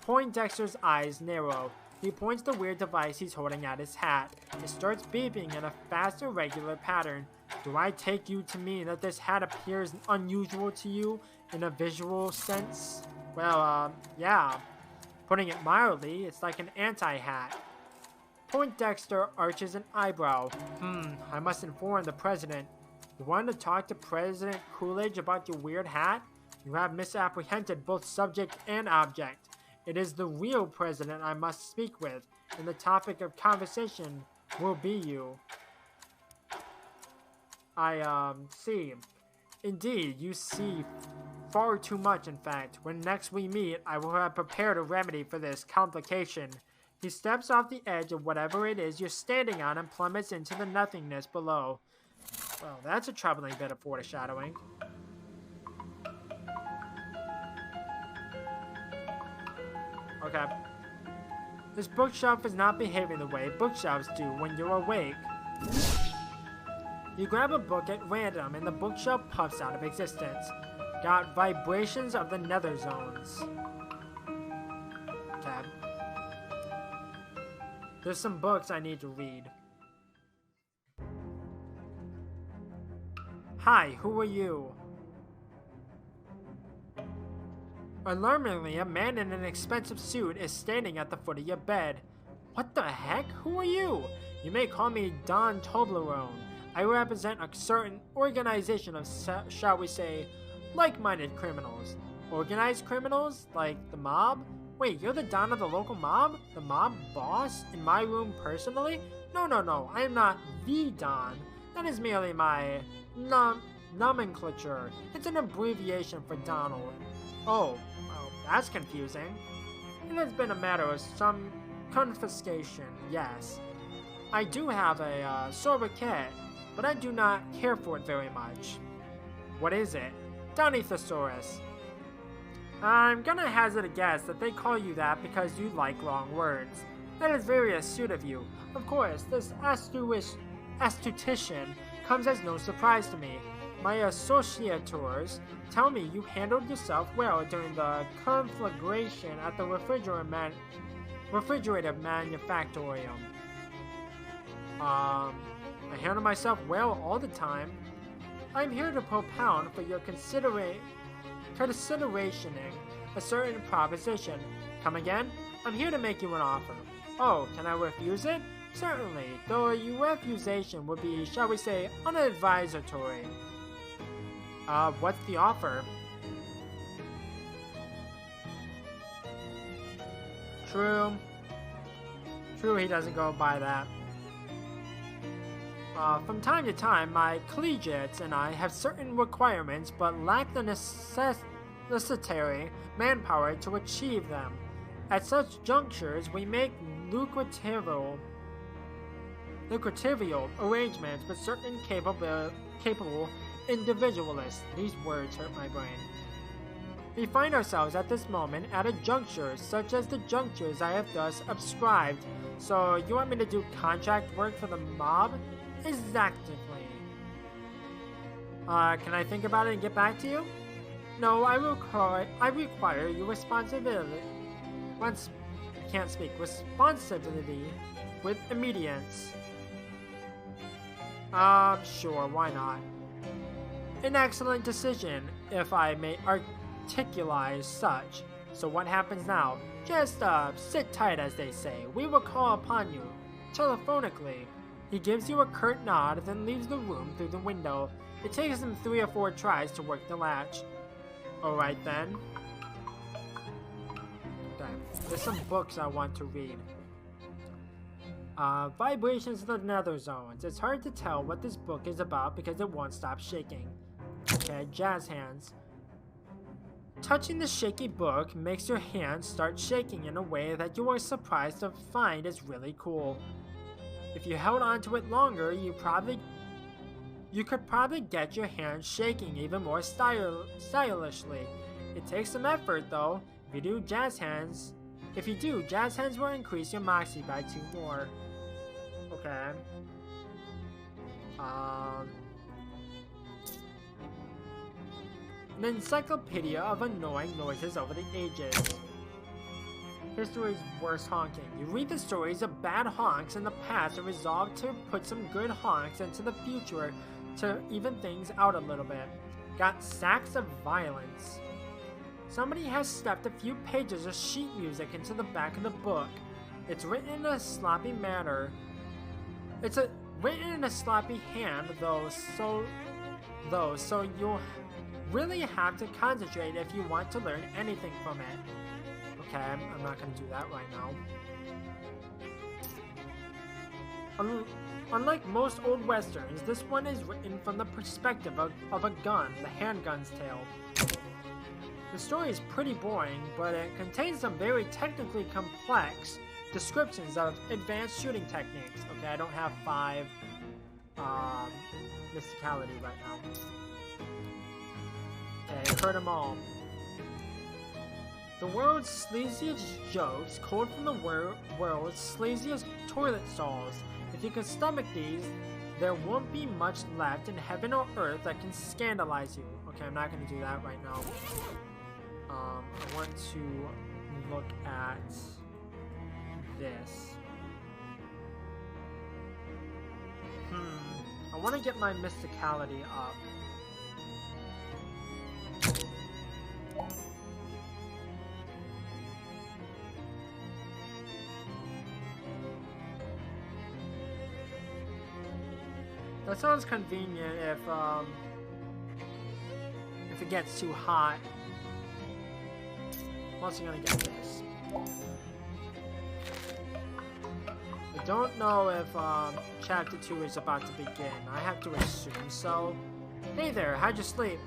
Poindexter's eyes narrow. He points the weird device he's holding at his hat. It starts beeping in a fast, irregular pattern. Do I take you to mean that this hat appears unusual to you in a visual sense? Well, yeah. Putting it mildly, it's like an anti-hat. Poindexter arches an eyebrow. I must inform the president. You want to talk to President Coolidge about your weird hat? You have misapprehended both subject and object. It is the real president I must speak with, and the topic of conversation will be you. I see. Indeed, you see far too much, in fact. When next we meet, I will have prepared a remedy for this complication. He steps off the edge of whatever it is you're standing on and plummets into the nothingness below. Well, that's a troubling bit of foreshadowing. Okay. This bookshelf is not behaving the way bookshelves do when you're awake. You grab a book at random and the bookshelf puffs out of existence. Got vibrations of the nether zones. Okay. There's some books I need to read. Hi, who are you? Alarmingly, a man in an expensive suit is standing at the foot of your bed. What the heck? Who are you? You may call me Don Toblerone. I represent a certain organization of, shall we say, like-minded criminals. Organized criminals? Like the mob? Wait, you're the Don of the local mob? The mob boss? In my room personally? No, I am not the Don. That is merely my nomenclature. It's an abbreviation for Donald. Oh, well, that's confusing. It has been a matter of some confiscation, yes. I do have a sobriquet, but I do not care for it very much. What is it? Donithosaurus. I'm gonna hazard a guess that they call you that because you like long words. That is very astute of you. Of course, this astutician comes as no surprise to me. My associators tell me you handled yourself well during the conflagration at the refrigerator manufactorium. I handle myself well all the time. I'm here to propound for your considerationing a certain proposition. Come again? I'm here to make you an offer. Oh, can I refuse it? Certainly, though a refusation would be, shall we say, unadvisory. What's the offer? True, he doesn't go by that. From time to time, my collegiates and I have certain requirements, but lack the necessary manpower to achieve them. At such junctures, we make lucrative arrangements with certain capable individualists. These words hurt my brain. We find ourselves at this moment at a juncture, such as the junctures I have thus prescribed. So, you want me to do contract work for the mob? Exactly. Can I think about it and get back to you? No, I require your responsibility. Responsibility with immediance. Sure, why not? An excellent decision, if I may articulate such. So what happens now? Just, sit tight, as they say. We will call upon you, telephonically. He gives you a curt nod, then leaves the room through the window. It takes him 3 or 4 tries to work the latch. Alright then. Okay. There's some books I want to read. Vibrations of the Nether Zones. It's hard to tell what this book is about because it won't stop shaking. Okay, jazz hands. Touching the shaky book makes your hands start shaking in a way that you are surprised to find is really cool. If you held onto it longer, you could probably get your hands shaking even more stylishly. It takes some effort though. If you do, jazz hands will increase your moxie by 2 more. Okay. An encyclopedia of annoying noises over the ages. History's worst honking. You read the stories of bad honks in the past and resolve to put some good honks into the future to even things out a little bit. Got sacks of violence. Somebody has stuffed a few pages of sheet music into the back of the book. It's written in a sloppy manner. Written in a sloppy hand so you'll really have to concentrate if you want to learn anything from it. Okay, I'm not gonna do that right now. Unlike most old westerns, this one is written from the perspective of a gun, the handgun's tale. The story is pretty boring, but it contains some very technically complex descriptions of advanced shooting techniques. Okay, I don't have 5 mysticality right now. Okay, heard them all. The world's sleaziest jokes, culled from the world's sleaziest toilet stalls. If you can stomach these, there won't be much left in heaven or earth that can scandalize you. Okay, I'm not going to do that right now. I want to look at this. I want to get my mysticality up. That sounds convenient if it gets too hot. I'm also gonna get this. I don't know if chapter 2 is about to begin. I have to assume so. Hey there, how'd you sleep?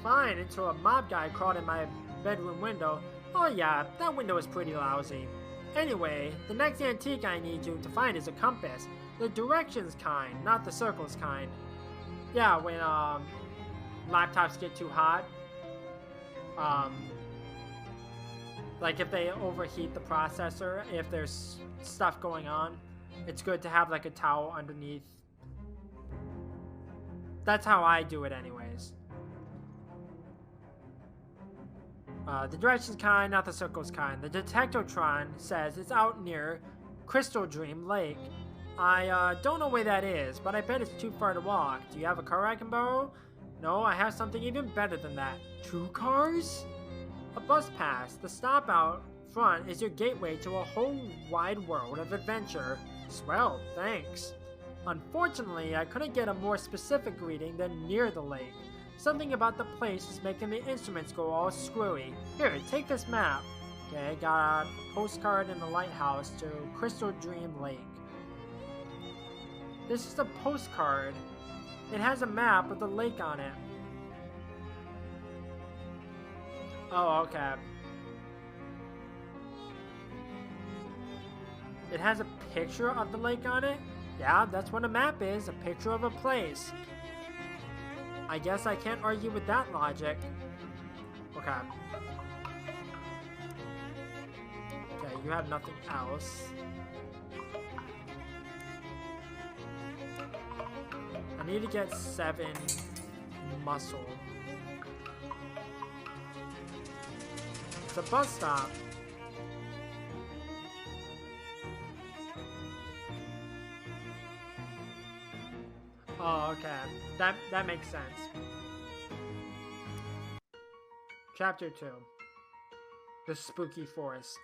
Fine, until a mob guy crawled in my bedroom window. Oh yeah, that window is pretty lousy. Anyway, the next antique I need you to find is a compass. The directions kind, not the circles kind. Yeah, when laptops get too hot. Like if they overheat the processor, if there's stuff going on, it's good to have like a towel underneath. That's how I do it anyways. The directions kind, not the circles kind. The Detectotron says it's out near Crystal Dream Lake. I don't know where that is, but I bet it's too far to walk. Do you have a car I can borrow? No, I have something even better than that. 2 cars? A bus pass. The stop out front is your gateway to a whole wide world of adventure. Swell, thanks. Unfortunately, I couldn't get a more specific greeting than near the lake. Something about the place is making the instruments go all screwy. Here, take this map. Okay, got a postcard in the lighthouse to Crystal Dream Lake. This is a postcard. It has a map with the lake on it. Oh, okay. It has a picture of the lake on it? Yeah, that's what a map is, a picture of a place. I guess I can't argue with that logic. Okay. Okay, you have nothing else. I need to get 7 muscle. It's a bus stop. Oh, okay. That makes sense. Chapter 2. The Spooky Forest.